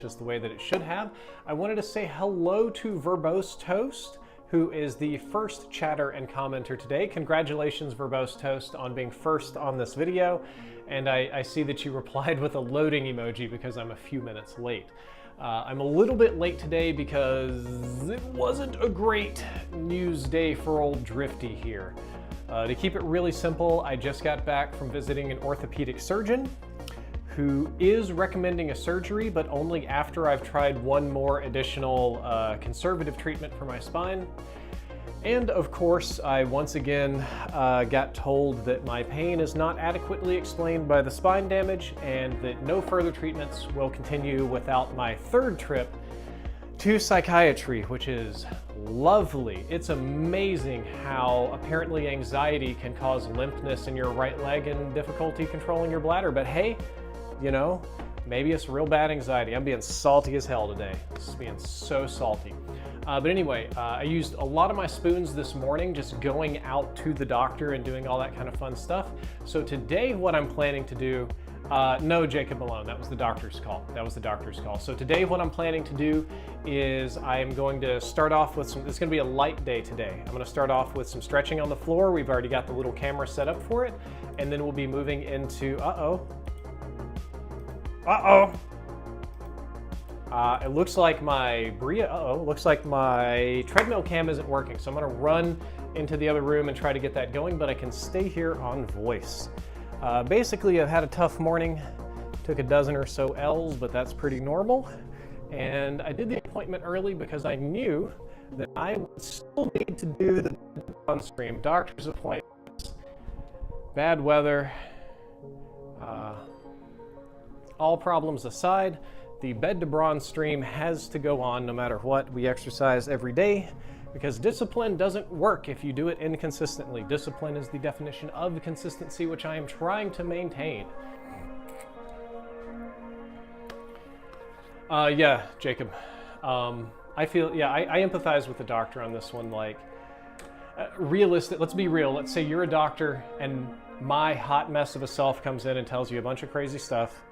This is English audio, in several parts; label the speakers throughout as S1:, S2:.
S1: just the way that it should have. I wanted to say hello to Verbose Toast, who is the first chatter and commenter today. Congratulations, Verbose Toast, on being first on this video. And I see that you replied with a loading emoji because I'm a few minutes late. I'm a little bit late today because it wasn't a great news day for old Drifty here. To keep it really simple, I just got back from visiting an orthopedic surgeon who is recommending a surgery, but only after I've tried one more additional conservative treatment for my spine. And of course, I once again got told that my pain is not adequately explained by the spine damage and that no further treatments will continue without my third trip to psychiatry, which is lovely. It's amazing how apparently anxiety can cause limpness in your right leg and difficulty controlling your bladder, but hey, you know, maybe it's real bad anxiety. I'm being salty as hell today. Just being so salty. But anyway, I used a lot of my spoons this morning just going out to the doctor and doing all that kind of fun stuff. So today what I'm planning to do, no, Jacob Malone, that was the doctor's call. That was the doctor's call. So today what I'm planning to do is I am going to start off with some, it's going to be a light day today. I'm going to start off with some stretching on the floor. We've already got the little camera set up for it. And then we'll be moving into, it looks like my looks like my treadmill cam isn't working. So I'm gonna run into the other room and try to get that going, but I can stay here on voice. Basically, I've had a tough morning. Took a dozen or so L's, but that's pretty normal. And I did the appointment early because I knew that I would still need to do the on-stream doctor's appointments. Bad weather. All problems aside, the Bed To Brawn stream has to go on no matter what. We exercise every day because discipline doesn't work if you do it inconsistently. Discipline is the definition of consistency, which I am trying to maintain. Yeah, Jacob. I feel, yeah, I empathize with the doctor on this one. Like, realistic, let's be real. Let's say you're a doctor and my hot mess of a self comes in and tells you a bunch of crazy stuff.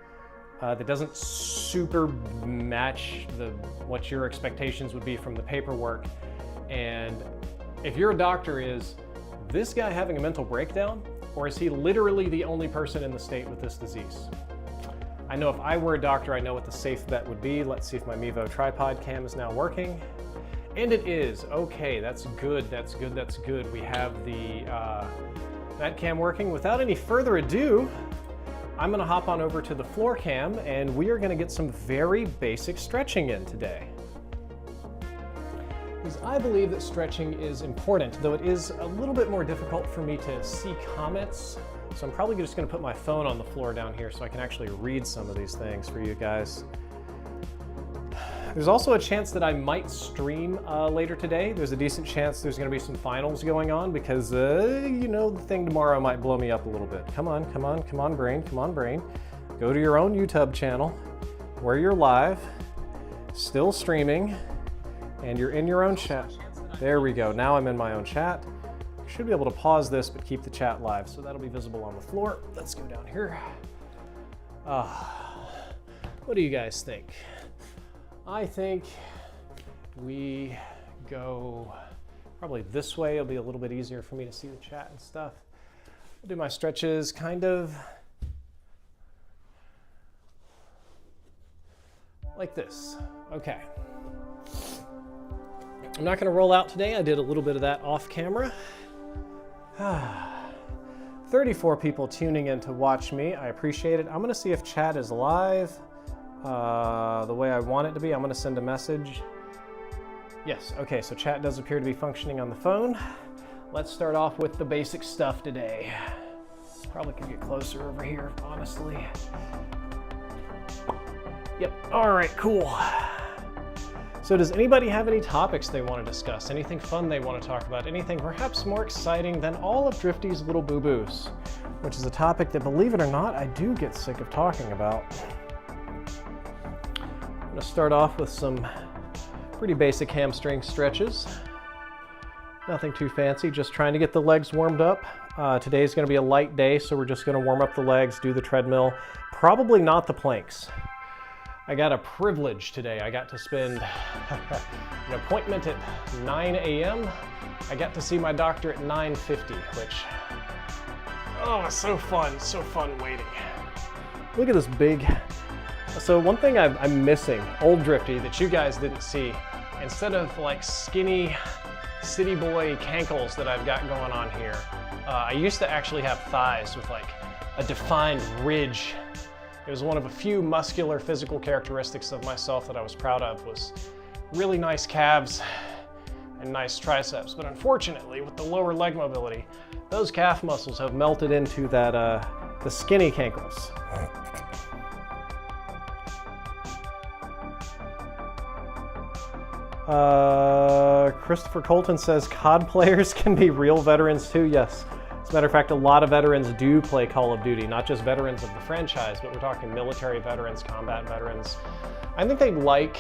S1: That doesn't super match what your expectations would be from the paperwork. And if you're a doctor, is this guy having a mental breakdown, or is he literally the only person in the state with this disease? I know if I were a doctor, I know what the safe bet would be. Let's see if my Mevo tripod cam is now working. And it is. Okay, that's good, that's good, that's good. We have the that cam working. Without any further ado, I'm gonna hop on over to the floor cam and we are gonna get some very basic stretching in today. Because I believe that stretching is important, though it is a little bit more difficult for me to see comments. So I'm probably just gonna put my phone on the floor down here so I can actually read some of these things for you guys. There's also a chance that I might stream later today. There's a decent chance there's gonna be some finals going on because, you know, the thing tomorrow might blow me up a little bit. Come on, come on, come on, brain, come on, brain. Go to your own YouTube channel where you're live, still streaming, and you're in your own chat. There we go, now I'm in my own chat. Should be able to pause this, but keep the chat live, so that'll be visible on the floor. Let's go down here. What do you guys think? I think we go probably this way. It'll be a little bit easier for me to see the chat and stuff. I'll do my stretches kind of like this. Okay. I'm not gonna roll out today. I did a little bit of that off camera. 34 people tuning in to watch me. I appreciate it. I'm gonna see if chat is live. The way I want it to be. I'm going to send a message. Yes, okay, so chat does appear to be functioning on the phone. Let's start off with the basic stuff today. Probably could get closer over here, honestly. Yep, all right, cool. So does anybody have any topics they want to discuss? Anything fun they want to talk about? Anything perhaps more exciting than all of Drifty's little boo-boos? Which is a topic that, believe it or not, I do get sick of talking about. I'm going to start off with some pretty basic hamstring stretches. Nothing too fancy, just trying to get the legs warmed up. Today's going to be a light day, so we're just going to warm up the legs, do the treadmill, probably not the planks. I got a privilege today. I got to spend an appointment at 9 a.m. I got to see my doctor at 9:50, which, oh, it's so fun waiting. Look at this big, so one thing I'm missing, old Drifty, that you guys didn't see, instead of like skinny city boy cankles that I've got going on here, I used to actually have thighs with like a defined ridge. It was one of a few muscular physical characteristics of myself that I was proud of, was really nice calves and nice triceps. But unfortunately, with the lower leg mobility, those calf muscles have melted into that the skinny cankles. Christopher Colton says COD players can be real veterans too. Yes. As a matter of fact, a lot of veterans do play Call of Duty, not just veterans of the franchise, but we're talking military veterans, combat veterans. I think they like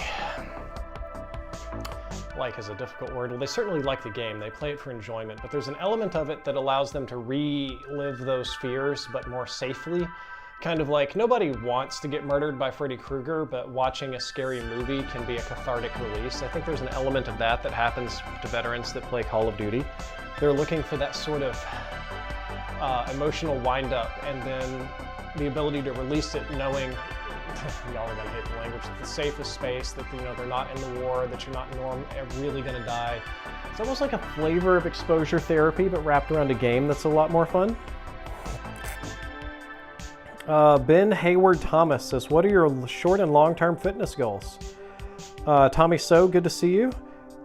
S1: is a difficult word. Well, they certainly like the game. They play it for enjoyment, but there's an element of it that allows them to relive those fears, but more safely. Kind of like, nobody wants to get murdered by Freddy Krueger, but watching a scary movie can be a cathartic release. I think there's an element of that that happens to veterans that play Call of Duty. They're looking for that sort of emotional wind-up, and then the ability to release it knowing, y'all are gonna hate the language, the safest space, that they're not in the war, that you're not really gonna die. It's almost like a flavor of exposure therapy, but wrapped around a game that's a lot more fun. Ben Hayward Thomas says, what are your short and long-term fitness goals? Tommy So, good to see you.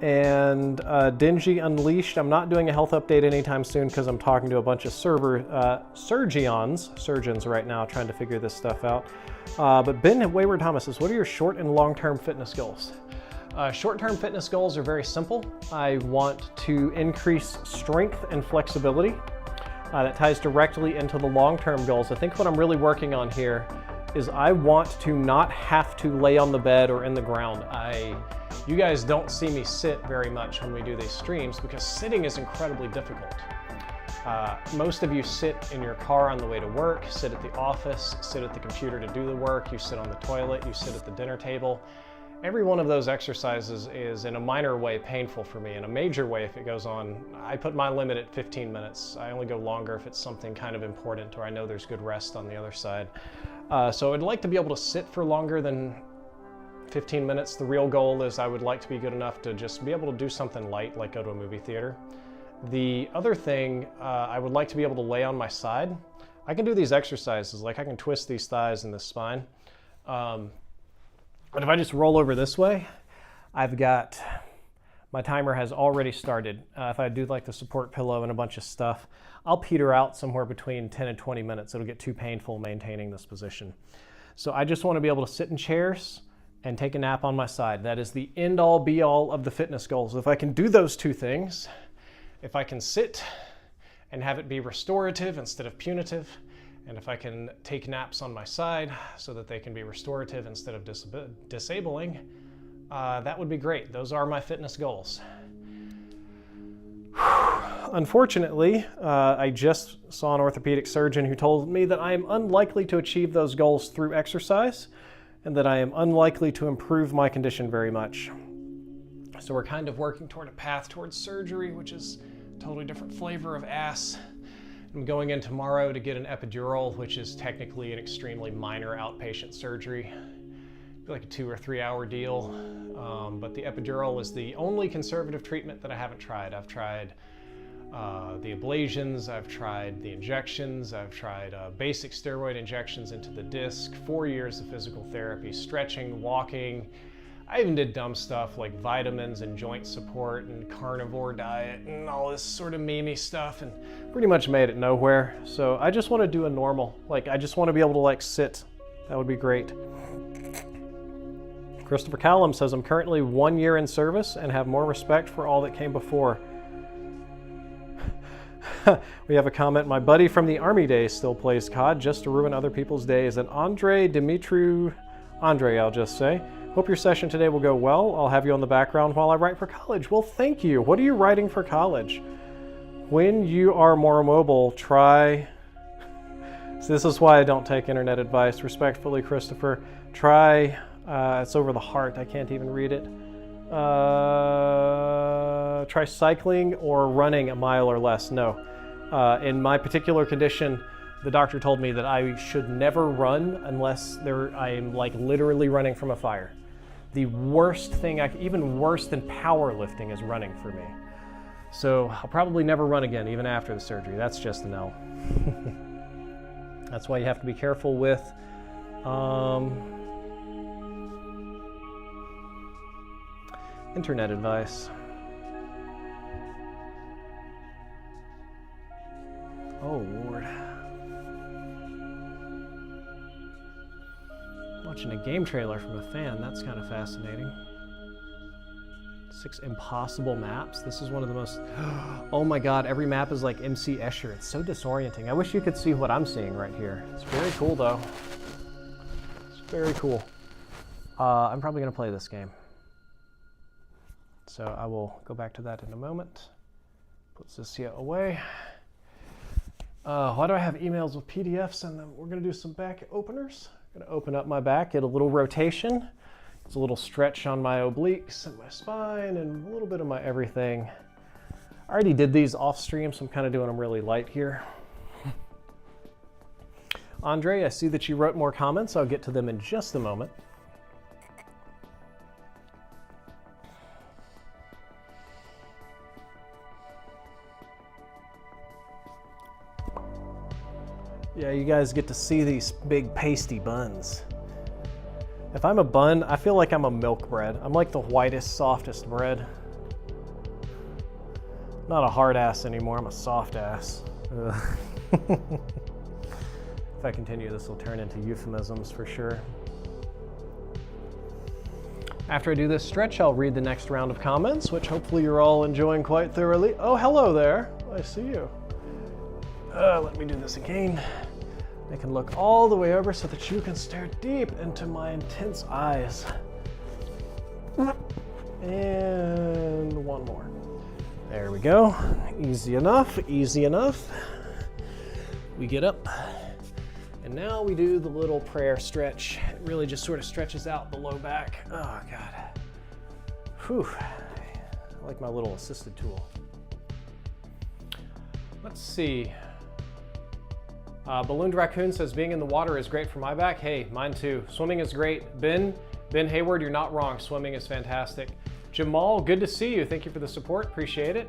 S1: And Dingy Unleashed, I'm not doing a health update anytime soon because I'm talking to a bunch of surgeons right now trying to figure this stuff out. But Ben Wayward Thomas says, what are your short and long-term fitness goals? Short-term fitness goals are very simple. I want to increase strength and flexibility. That ties directly into the long-term goals. I think what I'm really working on here is I want to not have to lay on the bed or in the ground. You guys don't see me sit very much when we do these streams because sitting is incredibly difficult. Most of you sit in your car on the way to work, sit at the office, sit at the computer to do the work, you sit on the toilet, you sit at the dinner table. Every one of those exercises is in a minor way painful for me. In a major way, if it goes on, I put my limit at 15 minutes. I only go longer if it's something kind of important or I know there's good rest on the other side. So I'd like to be able to sit for longer than 15 minutes. The real goal is I would like to be good enough to just be able to do something light, like go to a movie theater. The other thing, I would like to be able to lay on my side. I can do these exercises, like I can twist these thighs and this spine. But if I just roll over this way, my timer has already started. If I do like the support pillow and a bunch of stuff, I'll peter out somewhere between 10 and 20 minutes. It'll get too painful maintaining this position. So I just want to be able to sit in chairs and take a nap on my side. That is the end all be all of the fitness goals. If I can do those two things, if I can sit and have it be restorative instead of punitive, and if I can take naps on my side so that they can be restorative instead of disabling, that would be great. Those are my fitness goals. Unfortunately, I just saw an orthopedic surgeon who told me that I am unlikely to achieve those goals through exercise and that I am unlikely to improve my condition very much. So we're kind of working toward a path towards surgery, which is a totally different flavor of ass. I'm going in tomorrow to get an epidural, which is technically an extremely minor outpatient surgery. It'd be like a 2 or 3 hour deal. But the epidural is the only conservative treatment that I haven't tried. I've tried the ablations, I've tried the injections, I've tried basic steroid injections into the disc, 4 years of physical therapy, stretching, walking. I even did dumb stuff like vitamins and joint support and carnivore diet and all this sort of memey stuff, and pretty much made it nowhere. So I just want to do a normal, I just want to be able to sit. That would be great. Christopher Callum says, I'm currently 1 year in service and have more respect for all that came before. We have a comment, my buddy from the Army days still plays COD just to ruin other people's days. And Andre, I'll just say, hope your session today will go well. I'll have you on the background while I write for college. Well, thank you. What are you writing for college? When you are more mobile, try... So this is why I don't take internet advice. Respectfully, Christopher, try It's over the heart. I can't even read it. Try cycling or running a mile or less. No. In my particular condition, the doctor told me that I should never run unless I am like literally running from a fire. The worst thing, even worse than powerlifting, is running for me. So I'll probably never run again, even after the surgery. That's just a no. That's why you have to be careful with internet advice. Oh, Lord. Watching a game trailer from a fan, that's kind of fascinating. 6 impossible maps. This is one of the most, oh my God, every map is like MC Escher. It's so disorienting. I wish you could see what I'm seeing right here. It's very cool though. It's very cool. I'm probably gonna play this game. So I will go back to that in a moment. Put this here away. Why do I have emails with PDFs and then we're gonna do some back openers? I'm gonna open up my back, get a little rotation. It's a little stretch on my obliques and my spine and a little bit of my everything. I already did these off stream, so I'm kind of doing them really light here. Andre, I see that you wrote more comments. I'll get to them in just a moment. Yeah, you guys get to see these big pasty buns. If I'm a bun, I feel like I'm a milk bread. I'm like the whitest, softest bread. Not a hard ass anymore, I'm a soft ass. If I continue, this will turn into euphemisms for sure. After I do this stretch, I'll read the next round of comments, which hopefully you're all enjoying quite thoroughly. Oh, hello there, I see you. Let me do this again. I can look all the way over so that you can stare deep into my intense eyes. And one more. There we go. Easy enough, easy enough. We get up. And now we do the little prayer stretch. It really just sort of stretches out the low back. Oh, God. Whew. I like my little assisted tool. Let's see. Ballooned Raccoon says, being in the water is great for my back. Hey, mine too. Swimming is great. Ben Hayward, you're not wrong. Swimming is fantastic. Jamal, good to see you. Thank you for the support. Appreciate it.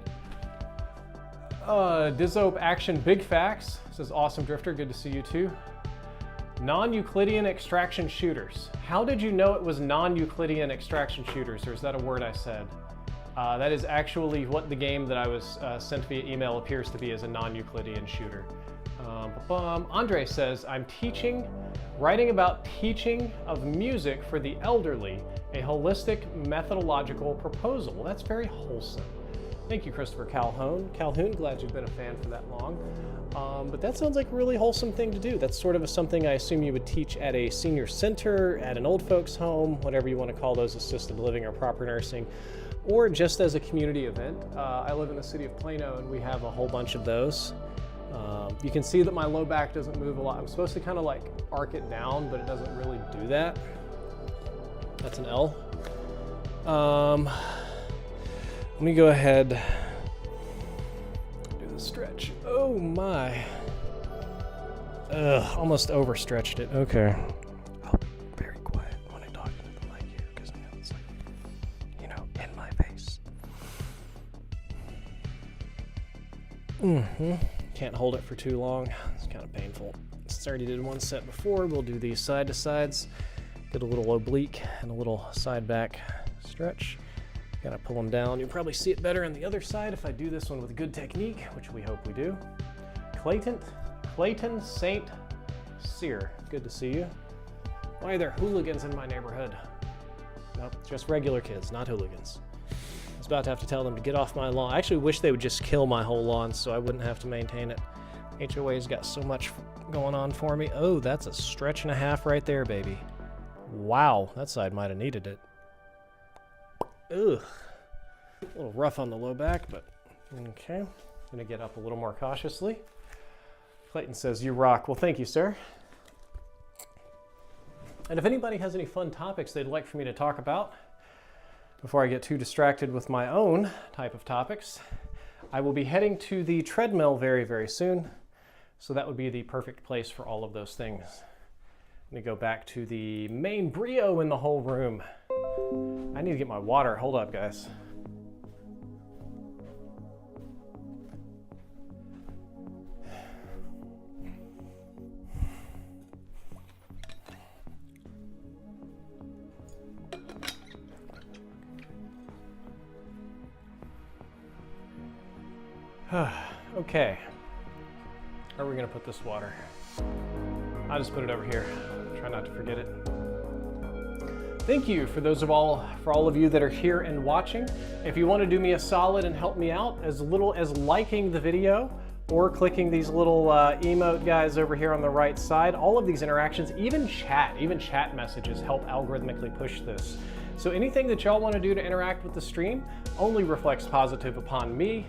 S1: Dizzope Action Big Facts says, awesome drifter. Good to see you too. Non-Euclidean extraction shooters. How did you know it was non-Euclidean extraction shooters, or is that a word I said? That is actually what the game that I was sent via email appears to be, as a non-Euclidean shooter. Andre says, I'm writing about teaching of music for the elderly, a holistic methodological proposal. That's very wholesome. Thank you, Christopher Calhoun. Glad you've been a fan for that long. But that sounds like a really wholesome thing to do. That's sort of something I assume you would teach at a senior center, at an old folks home, whatever you want to call those, assisted living or proper nursing, or just as a community event. I live in the city of Plano and we have a whole bunch of those. You can see that my low back doesn't move a lot. I'm supposed to kind of like arc it down, but it doesn't really do that. That's an L. Let me go ahead, do the stretch. Oh my. Almost overstretched it. Okay. I'll be very quiet when I talk into the mic here, because I know it's like, you know, in my face. Can't hold it for too long. It's kind of painful. Since I already did one set before, we'll do these side to sides. Get a little oblique and a little side back stretch. Gotta pull them down. You'll probably see it better on the other side if I do this one with good technique, which we hope we do. Clayton St. Cyr, good to see you. Why are there hooligans in my neighborhood? Nope, just regular kids, not hooligans. I was about to have to tell them to get off my lawn. I actually wish they would just kill my whole lawn so I wouldn't have to maintain it. HOA's got so much going on for me. Oh, that's a stretch and a half right there, baby. Wow, that side might have needed it. Ugh. A little rough on the low back, but okay. I'm gonna get up a little more cautiously. Clayton says, you rock. Well, thank you, sir. And if anybody has any fun topics they'd like for me to talk about, before I get too distracted with my own type of topics, I will be heading to the Treadmill very, very soon. So that would be the perfect place for all of those things. Let me go back to the main brio in the whole room. I need to get my water. Hold up, guys. Okay. How are we going to put this water? I'll just put it over here. Try not to forget it. Thank you for all of you that are here and watching. If you want to do me a solid and help me out, as little as liking the video or clicking these little emote guys over here on the right side, all of these interactions, even chat messages help algorithmically push this. So anything that y'all want to do to interact with the stream only reflects positive upon me,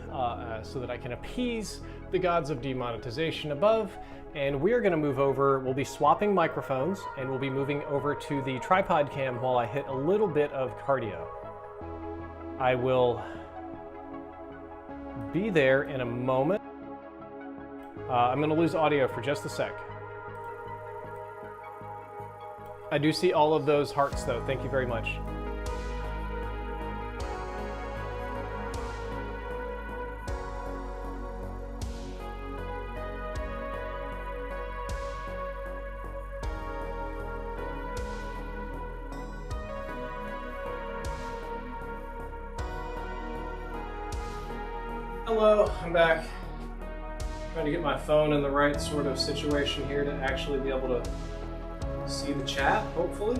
S1: so that I can appease the gods of demonetization above. And we're going to move over, we'll be swapping microphones, and we'll be moving over to the tripod cam while I hit a little bit of cardio. I will be there in a moment. I'm going to lose audio for just a sec. I do see all of those hearts though, thank you very much. Hello, I'm back. Trying to get my phone in the right sort of situation here to actually be able to see the chat, hopefully.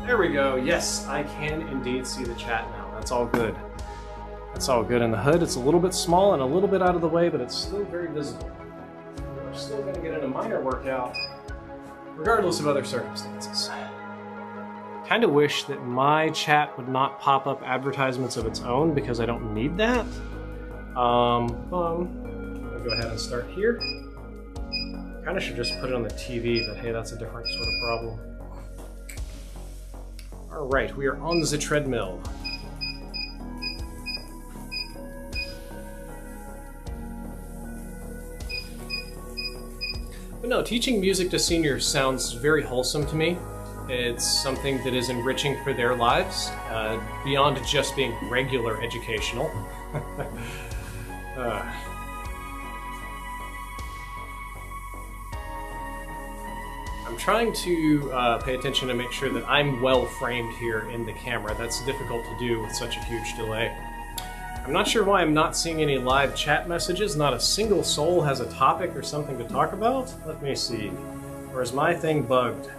S1: There we go. Yes, I can indeed see the chat now. That's all good. That's all good in the hood. It's a little bit small and a little bit out of the way, but it's still very visible. We're still going to get in a minor workout, regardless of other circumstances. Kind of wish that my chat would not pop up advertisements of its own because I don't need that. I'm gonna go ahead and start here. Kind of should just put it on the TV, but hey, that's a different sort of problem. All right, we are on the treadmill. But no, teaching music to seniors sounds very wholesome to me. It's something that is enriching for their lives, beyond just being regular educational. I'm trying to pay attention to make sure that I'm well framed here in the camera. That's difficult to do with such a huge delay. I'm not sure why I'm not seeing any live chat messages. Not a single soul has a topic or something to talk about. Let me see. Or is my thing bugged?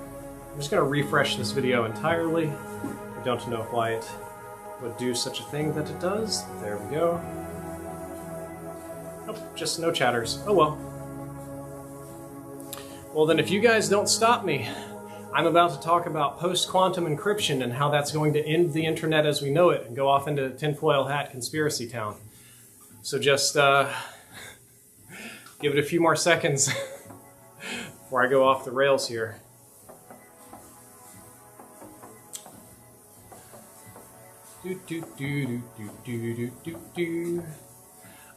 S1: I'm just going to refresh this video entirely. I don't know why it would do such a thing that it does. There we go. Nope, just no chatters. Oh well. Well then, if you guys don't stop me, I'm about to talk about post-quantum encryption and how that's going to end the internet as we know it and go off into tinfoil hat conspiracy town. So just give it a few more seconds before I go off the rails here.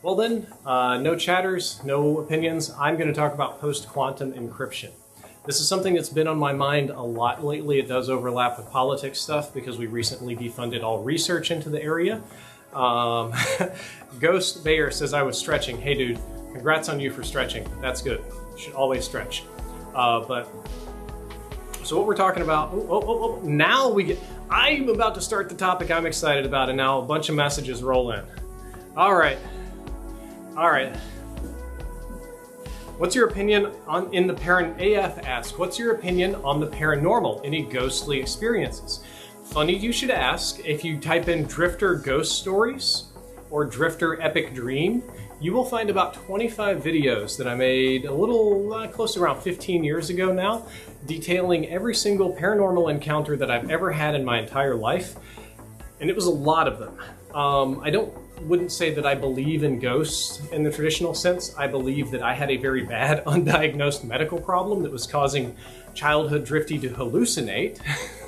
S1: Well then, no chatters, no opinions. I'm going to talk about post-quantum encryption. This is something that's been on my mind a lot lately. It does overlap with politics stuff because we recently defunded all research into the area. Ghost Bayer says I was stretching. Hey dude, congrats on you for stretching. That's good. You should always stretch. So what we're talking about, now we get, I'm about to start the topic I'm excited about, and now a bunch of messages roll in. All right. What's your opinion on, AF asks, what's your opinion on the paranormal? Any ghostly experiences? Funny you should ask. If you type in Drifter Ghost Stories or Drifter Epic Dream, you will find about 25 videos that I made a little, close to around 15 years ago now, detailing every single paranormal encounter that I've ever had in my entire life. And it was a lot of them. I wouldn't say that I believe in ghosts in the traditional sense. I believe that I had a very bad undiagnosed medical problem that was causing childhood drifty to hallucinate,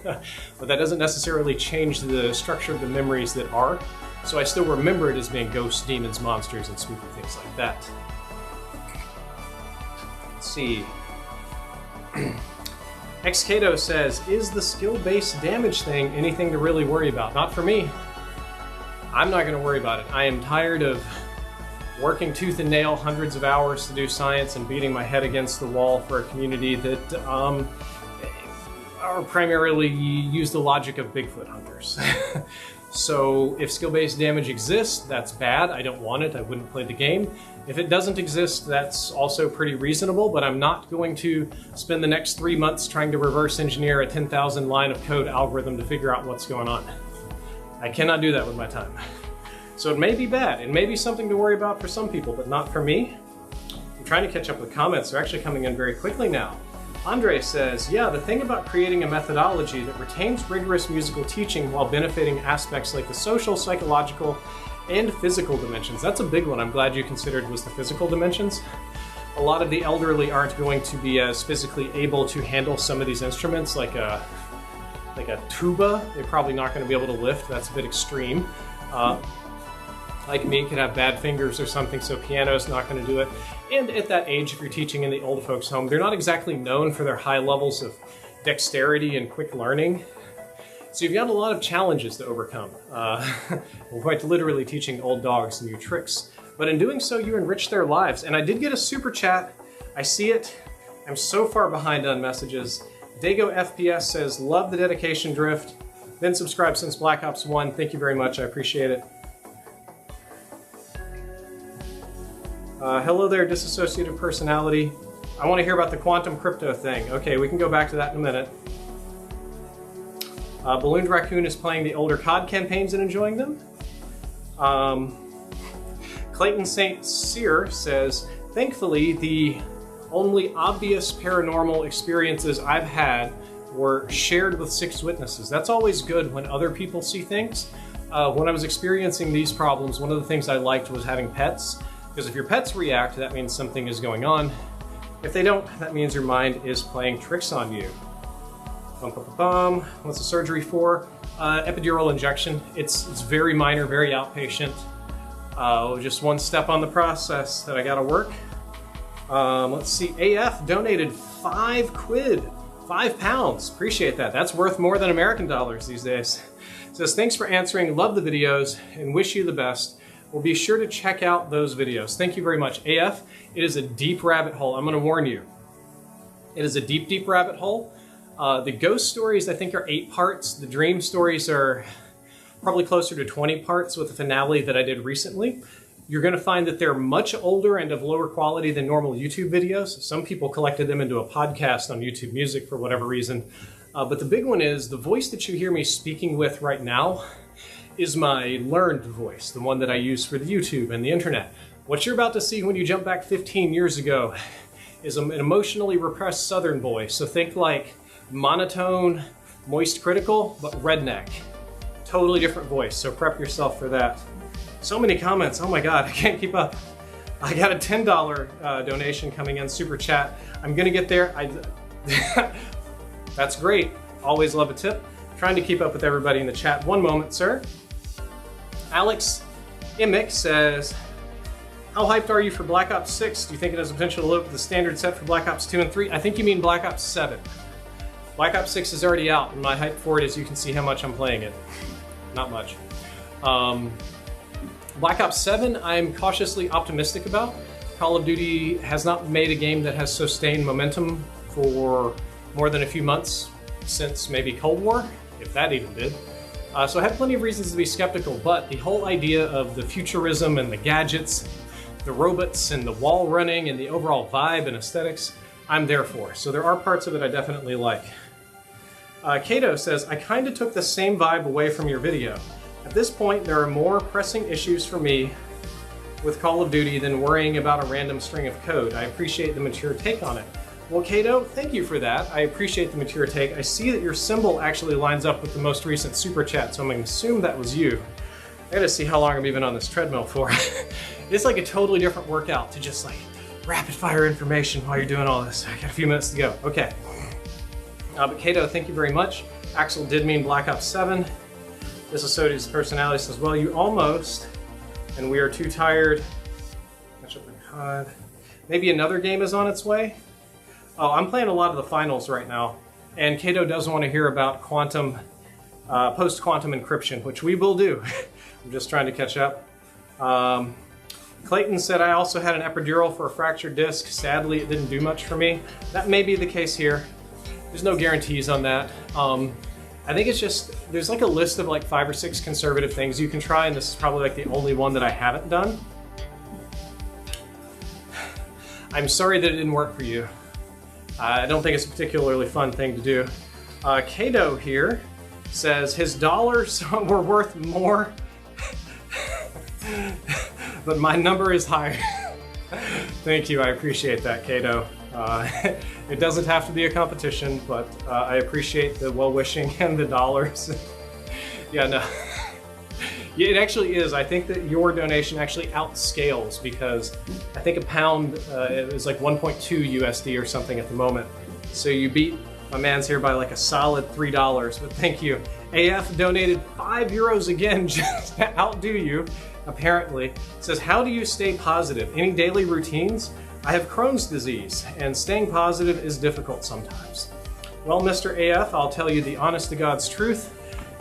S1: but that doesn't necessarily change the structure of the memories that are. So I still remember it as being ghosts, demons, monsters, and spooky things like that. Let's see. Xcato says, is the skill-based damage thing anything to really worry about? Not for me. I'm not going to worry about it. I am tired of working tooth and nail hundreds of hours to do science and beating my head against the wall for a community that are primarily use the logic of Bigfoot hunters. So if skill-based damage exists, that's bad. I don't want it. I wouldn't play the game. If it doesn't exist, that's also pretty reasonable, but I'm not going to spend the next 3 months trying to reverse engineer a 10,000 line of code algorithm to figure out what's going on. I cannot do that with my time. So it may be bad. It may be something to worry about for some people, but not for me. I'm trying to catch up with comments. They're actually coming in very quickly now. Andre says, yeah, the thing about creating a methodology that retains rigorous musical teaching while benefiting aspects like the social, psychological, and physical dimensions. That's a big one I'm glad you considered, was the physical dimensions. A lot of the elderly aren't going to be as physically able to handle some of these instruments, like a tuba. They're probably not going to be able to lift. That's a bit extreme. Like me, could have bad fingers or something, so piano's not going to do it. And at that age, if you're teaching in the old folks' home, they're not exactly known for their high levels of dexterity and quick learning. So you've got a lot of challenges to overcome. We're quite literally teaching old dogs new tricks. But in doing so, you enrich their lives. And I did get a super chat. I see it. I'm so far behind on messages. Dago FPS says, love the dedication drift. Been subscribed since Black Ops 1. Thank you very much. I appreciate it. Hello there, disassociative personality. I want to hear about the quantum crypto thing. Okay, we can go back to that in a minute. Ballooned Raccoon is playing the older COD campaigns and enjoying them. Clayton St. Cyr says, thankfully, the only obvious paranormal experiences I've had were shared with 6 witnesses. That's always good when other people see things. When I was experiencing these problems, one of the things I liked was having pets. Because if your pets react, that means something is going on. If they don't, that means your mind is playing tricks on you. What's the surgery for? Epidural injection. It's very minor, very outpatient. Just one step on the process that I gotta work. Let's see, AF donated 5 quid, 5 pounds. Appreciate that. That's worth more than American dollars these days. Says, thanks for answering, love the videos, and wish you the best. Well, be sure to check out those videos. Thank you very much. AF, it is a deep rabbit hole. I'm gonna warn you. It is a deep, deep rabbit hole. The ghost stories, I think, are 8 parts. The dream stories are probably closer to 20 parts with the finale that I did recently. You're gonna find that they're much older and of lower quality than normal YouTube videos. Some people collected them into a podcast on YouTube Music for whatever reason. But the big one is the voice that you hear me speaking with right now is my learned voice, the one that I use for the YouTube and the internet. What you're about to see when you jump back 15 years ago is an emotionally repressed Southern boy. So think like monotone, moist critical, but redneck. Totally different voice, so prep yourself for that. So many comments, oh my God, I can't keep up. I got a $10 donation coming in, super chat. I'm gonna get there. That's great, always love a tip. Trying to keep up with everybody in the chat. One moment, sir. Alex Imick says, how hyped are you for Black Ops 6? Do you think it has the potential to live with the standard set for Black Ops 2 and 3? I think you mean Black Ops 7. Black Ops 6 is already out, and my hype for it is you can see how much I'm playing it. Not much. Black Ops 7, I'm cautiously optimistic about. Call of Duty has not made a game that has sustained momentum for more than a few months since maybe Cold War, if that even did. So I have plenty of reasons to be skeptical, but the whole idea of the futurism and the gadgets, the robots and the wall running and the overall vibe and aesthetics, I'm there for. So there are parts of it I definitely like. Kato says, I kind of took the same vibe away from your video. At this point, there are more pressing issues for me with Call of Duty than worrying about a random string of code. I appreciate the mature take on it. Well, Kato, thank you for that. I appreciate the mature take. I see that your symbol actually lines up with the most recent super chat, so I'm going to assume that was you. I gotta see how long I'm even on this treadmill for. It's like a totally different workout to just like rapid fire information while you're doing all this. I got a few minutes to go. Okay. But Cato, thank you very much. Axel did mean Black Ops 7. This is Sodi's personality says, well, you almost, and we are too tired. Catch up with COD. Maybe another game is on its way. Oh, I'm playing a lot of the finals right now, and Cato doesn't want to hear about quantum, post-quantum encryption, which we will do. I'm just trying to catch up. Clayton said, I also had an epidural for a fractured disc. Sadly, it didn't do much for me. That may be the case here. There's no guarantees on that. I think it's just, there's like a list of like 5 or 6 conservative things you can try, and this is probably like the only one that I haven't done. I'm sorry that it didn't work for you. I don't think it's a particularly fun thing to do. Cato here says his dollars were worth more, but my number is higher. Thank you, I appreciate that, Cato. It doesn't have to be a competition, but I appreciate the well-wishing and the dollars. Yeah, no. Yeah, it actually is. I think that your donation actually outscales, because I think a pound is like 1.2 USD or something at the moment. So you beat my man's here by like a solid $3, but thank you. AF donated €5 again just to outdo you, apparently. It says, how do you stay positive? Any daily routines? I have Crohn's disease, and staying positive is difficult sometimes. Well, Mr. AF, I'll tell you the honest to God's truth,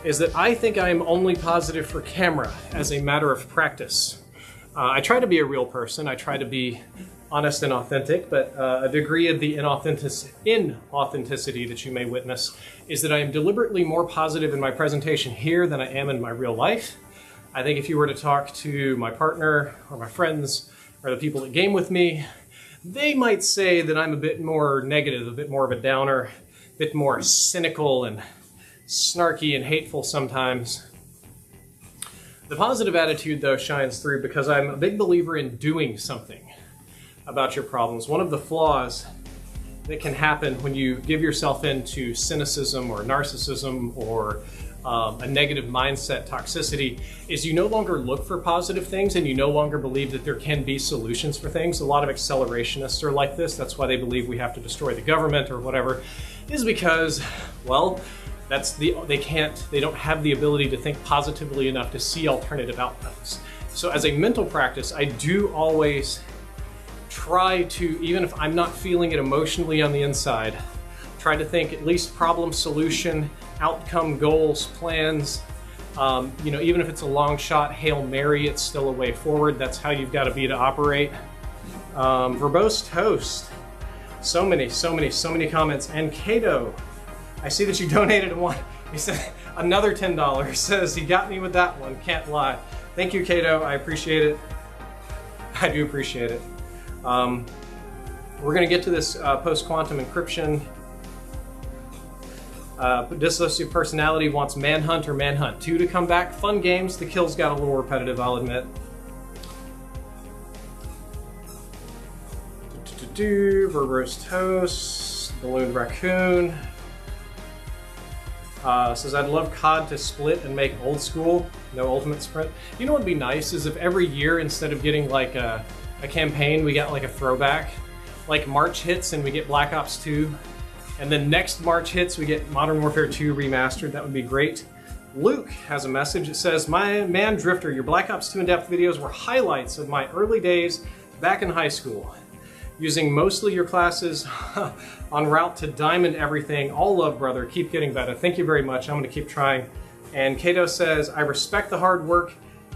S1: is that I think I am only positive for camera as a matter of practice. I try to be a real person, I try to be honest and authentic, but a degree of the inauthenticity that you may witness is that I am deliberately more positive in my presentation here than I am in my real life. I think if you were to talk to my partner or my friends or the people that game with me, they might say that I'm a bit more negative, a bit more of a downer, a bit more cynical and snarky and hateful sometimes. The positive attitude, though, shines through because I'm a big believer in doing something about your problems. One of the flaws that can happen when you give yourself into cynicism or narcissism or a negative mindset, toxicity, is you no longer look for positive things and you no longer believe that there can be solutions for things. A lot of accelerationists are like this. That's why they believe we have to destroy the government or whatever, is because, well, they don't have the ability to think positively enough to see alternative outcomes. So as a mental practice, I do always try to, even if I'm not feeling it emotionally on the inside, try to think at least problem, solution, outcome, goals, plans. You know, even if it's a long shot Hail Mary, it's still a way forward. That's how you've got to be to operate. Verbose Toast. So many comments. And Cato, I see that you donated one. He said another $10. Says he got me with that one. Can't lie. Thank you, Cato. I appreciate it. I do appreciate it. We're going to get to this post-quantum encryption. Dissociative personality wants Manhunt or Manhunt 2 to come back. Fun games. The kills got a little repetitive, I'll admit. Verbose Toast. Balloon Raccoon. Says, I'd love COD to split and make old school, no ultimate sprint. You know what would be nice is if every year, instead of getting like a campaign, we got like a throwback. Like March hits and we get Black Ops 2. And then next March hits, we get Modern Warfare 2 remastered. That would be great. Luke has a message. It says, my man Drifter, your Black Ops 2 in-depth videos were highlights of my early days back in high school. Using mostly your classes en route to diamond everything. All love, brother. Keep getting better. Thank you very much. I'm going to keep trying. And Cato says, I respect the hard work.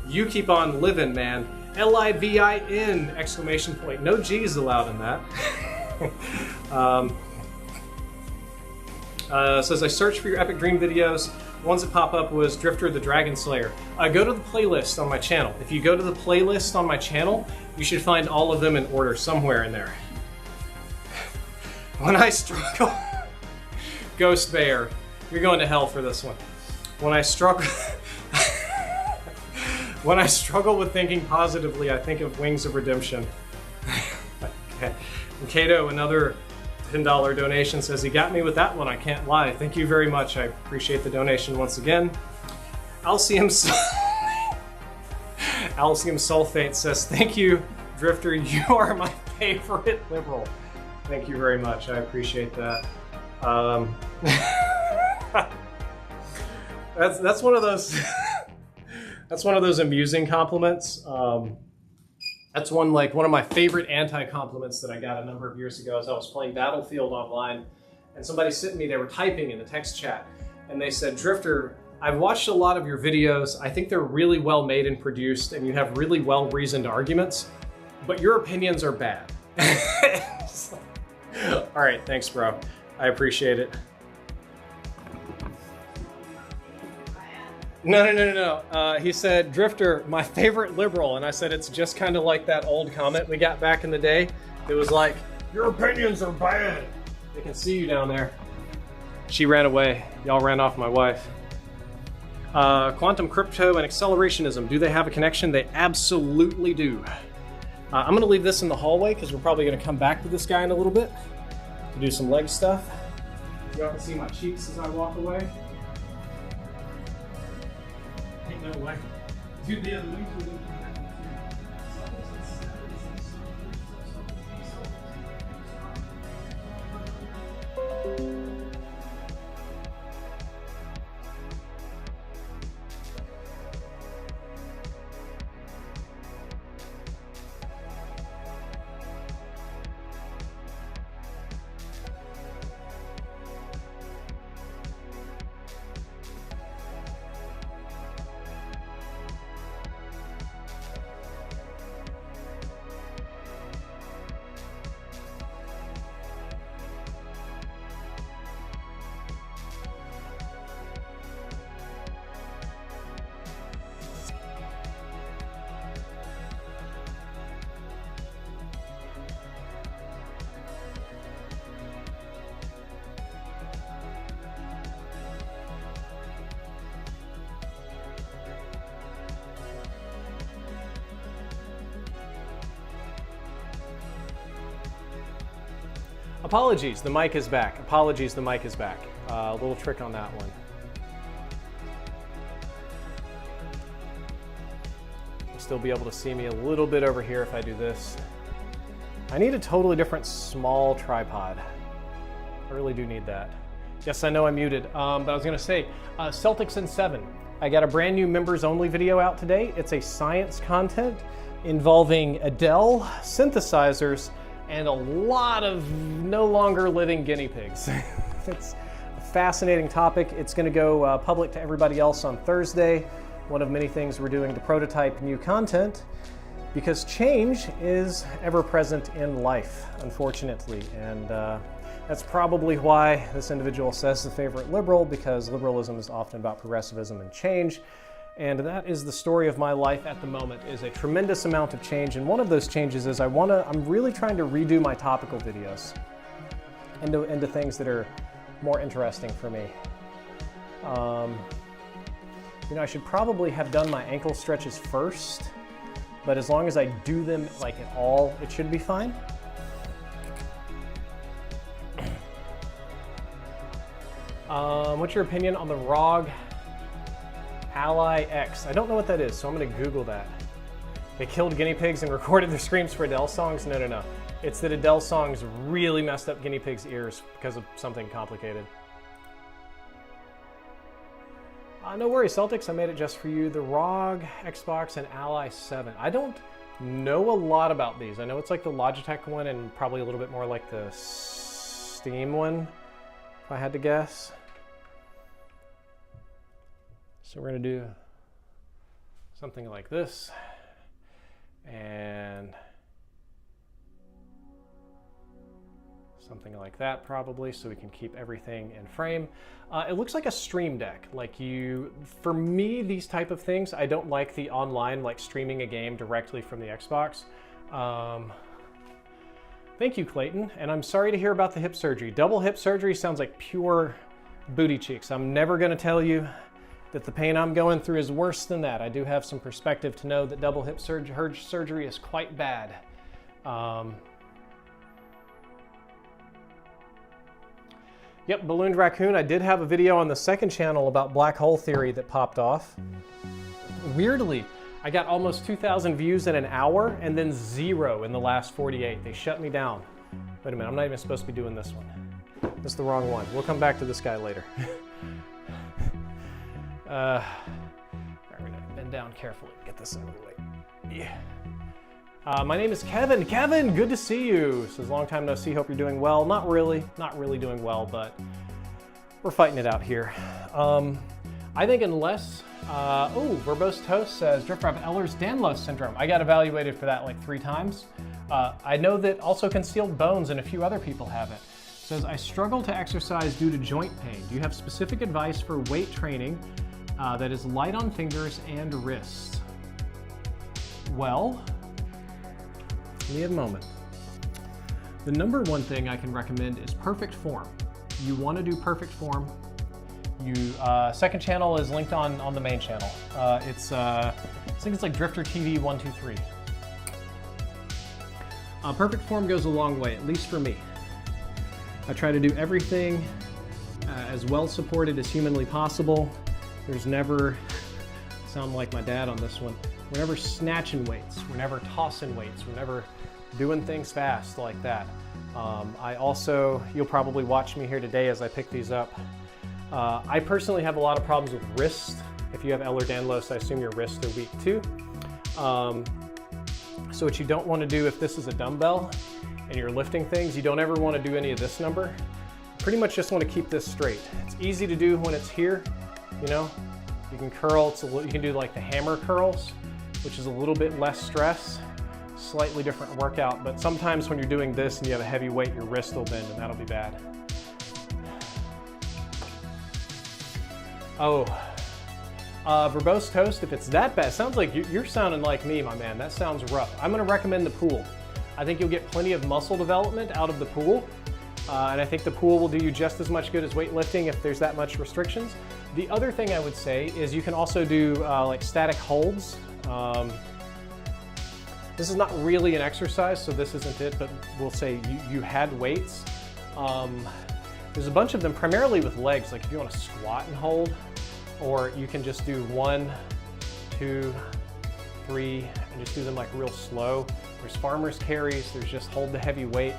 S1: You keep on living, man. L-I-V-I-N! Exclamation point. No G's allowed in that. Says, I searched for your Epic Dream videos. The ones that pop up was Drifter the Dragon Slayer. Go to the playlist on my channel. If you go to the playlist on my channel, you should find all of them in order somewhere in there. When I struggle... Ghost Bear, you're going to hell for this one. When I struggle... When I struggle with thinking positively, I think of Wings of Redemption. Okay. And Cato, another $10 donation, says he got me with that one, I can't lie. Thank you very much. I appreciate the donation once again. Alcium Sulfate says, thank you, Drifter. You are my favorite liberal. Thank you very much. I appreciate that. That's one of those that's one of those amusing compliments. That's one of my favorite anti-compliments that I got a number of years ago as I was playing Battlefield online, and somebody sent me, they were typing in the text chat, and they said, "Drifter, I've watched a lot of your videos. I think they're really well made and produced, and you have really well-reasoned arguments, but your opinions are bad." All right, thanks, bro. I appreciate it. No. He said, "Drifter, my favorite liberal." And I said, it's just kind of like that old comment we got back in the day. It was like, your opinions are bad. They can see you down there. She ran away. Y'all ran off my wife. Quantum crypto and accelerationism, do they have a connection? They absolutely do. I'm gonna leave this in the hallway because we're probably gonna come back to this guy in a little bit to do some leg stuff. Y'all can see my cheeks as I walk away. Ain't no way. Dude, the other week we looked at Apologies, the mic is back. Apologies, the mic is back. A little trick on that one. You'll still be able to see me a little bit over here if I do this. I need a totally different small tripod. I really do need that. Yes, I know I'm muted, but I was gonna say, Celtics in 7. I got a brand new members only video out today. It's a science content involving Adele synthesizers and a lot of no longer living guinea pigs. It's a fascinating topic. It's gonna go public to everybody else on Thursday. One of many things we're doing to prototype new content because change is ever present in life, unfortunately. And that's probably why this individual says the favorite liberal, because liberalism is often about progressivism and change. And that is the story of my life at the moment, is a tremendous amount of change. And one of those changes is I'm really trying to redo my topical videos into things that are more interesting for me. You know, I should probably have done my ankle stretches first, but as long as I do them like at all, it should be fine. What's your opinion on the ROG Ally X? I don't know what that is, so I'm gonna Google that. They killed guinea pigs and recorded their screams for Adele songs? No. It's that Adele songs really messed up guinea pigs' ears because of something complicated. No worries, Celtics, I made it just for you. The ROG, Xbox, and Ally 7. I don't know a lot about these. I know it's like the Logitech one and probably a little bit more like the Steam one, if I had to guess. So we're gonna do something like this, and something like that probably, so we can keep everything in frame. It looks like a Stream Deck. For me, these type of things, I don't like the online, like streaming a game directly from the Xbox. Thank you, Clayton, and I'm sorry to hear about the hip surgery. Double hip surgery sounds like pure booty cheeks. I'm never gonna tell you that the pain I'm going through is worse than that. I do have some perspective to know that double hip surgery is quite bad. Yep, Ballooned Raccoon. I did have a video on the second channel about black hole theory that popped off. Weirdly, I got almost 2,000 views in an hour and then 0 in the last 48. They shut me down. Wait a minute, I'm not even supposed to be doing this one. That's the wrong one. We'll come back to this guy later. We're gonna bend down carefully. Get this out of the way. Yeah. My name is Kevin. Kevin, good to see you. Says long time no see. Hope you're doing well. Not really doing well, but we're fighting it out here. I think unless, Verbose Toast says Drifter, I have Ehlers-Danlos syndrome. I got evaluated for that like 3 times. I know that also concealed bones and a few other people have it. Says, I struggle to exercise due to joint pain. Do you have specific advice for weight training that is light on fingers and wrists? Well, give me a moment. The number one thing I can recommend is perfect form. You want to do perfect form. Second channel is linked on the main channel. I think it's like Drifter TV 123. Perfect form goes a long way, at least for me. I try to do everything as well supported as humanly possible. There's never, sound like my dad on this one, we're never snatching weights, we're never tossing weights, we're never doing things fast like that. I also, you'll probably watch me here today as I pick these up. I personally have a lot of problems with wrist. If you have Ehlers-Danlos, I assume your wrists are weak too. So what you don't want to do if this is a dumbbell and you're lifting things, you don't ever want to do any of this number. Pretty much just want to keep this straight. It's easy to do when it's here, you know. You can curl, you can do like the hammer curls, which is a little bit less stress, slightly different workout, but sometimes when you're doing this and you have a heavy weight, your wrist will bend and that'll be bad. Verbose Toast, if it's that bad, sounds like you're sounding like me, my man. That sounds rough. I'm gonna recommend the pool. I think you'll get plenty of muscle development out of the pool. And I think the pool will do you just as much good as weightlifting if there's that much restrictions. The other thing I would say is you can also do like static holds. This is not really an exercise, so this isn't it, but we'll say you had weights. There's a bunch of them primarily with legs, like if you want to squat and hold, or you can just do 1, 2, 3, and just do them like real slow. There's farmer's carries, there's just hold the heavy weight.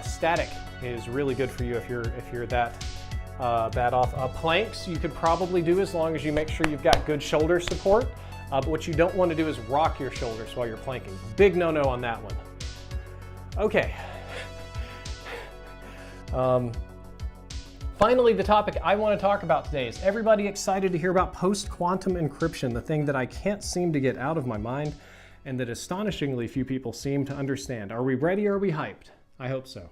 S1: Static is really good for you if you're that bad off. Planks you could probably do as long as you make sure you've got good shoulder support. But what you don't want to do is rock your shoulders while you're planking. Big no-no on that one. Okay. Finally, the topic I want to talk about today is everybody excited to hear about post-quantum encryption, the thing that I can't seem to get out of my mind and that astonishingly few people seem to understand. Are we ready? Are we hyped? I hope so.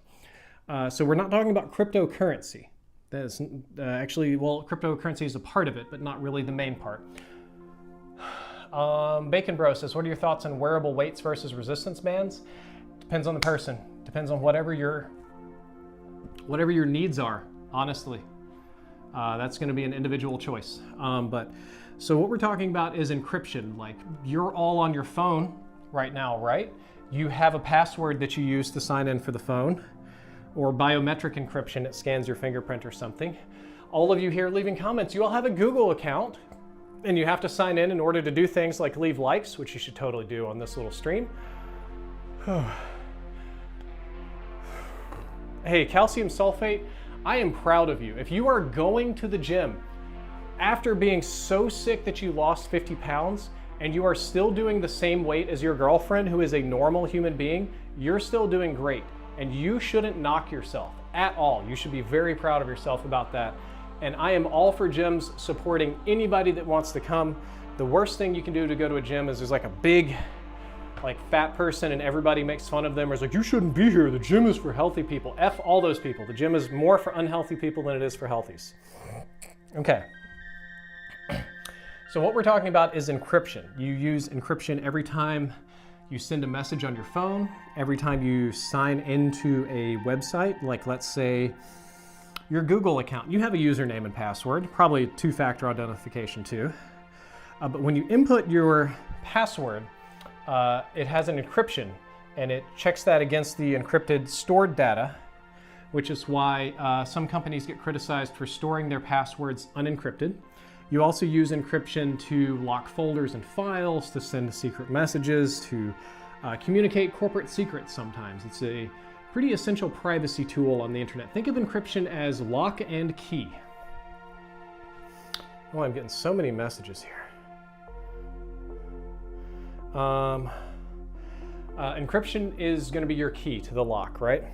S1: So we're not talking about cryptocurrency. That is actually, well, cryptocurrency is a part of it, but not really the main part. Bacon Bro says, what are your thoughts on wearable weights versus resistance bands? Depends on the person. Depends on whatever your needs are, honestly. That's going to be an individual choice. So what we're talking about is encryption. Like, you're all on your phone right now, right? You have a password that you use to sign in for the phone, or biometric encryption, it scans your fingerprint or something. All of you here leaving comments, you all have a Google account, and you have to sign in order to do things like leave likes, which you should totally do on this little stream. Hey, calcium sulfate, I am proud of you. If you are going to the gym after being so sick that you lost 50 pounds and you are still doing the same weight as your girlfriend who is a normal human being, you're still doing great. And you shouldn't knock yourself at all. You should be very proud of yourself about that. And I am all for gyms supporting anybody that wants to come. The worst thing you can do to go to a gym is there's like a big, like fat person and everybody makes fun of them. Or it's like, you shouldn't be here. The gym is for healthy people. F all those people. The gym is more for unhealthy people than it is for healthies. Okay. So what we're talking about is encryption. You use encryption every time you send a message on your phone, every time you sign into a website, like let's say your Google account. You have a username and password, probably two-factor authentication too. But when you input your password, it has an encryption and it checks that against the encrypted stored data, which is why some companies get criticized for storing their passwords unencrypted. You also use encryption to lock folders and files, to send secret messages, to communicate corporate secrets sometimes. It's a pretty essential privacy tool on the internet. Think of encryption as lock and key. Oh, I'm getting so many messages here. Encryption is going to be your key to the lock, right?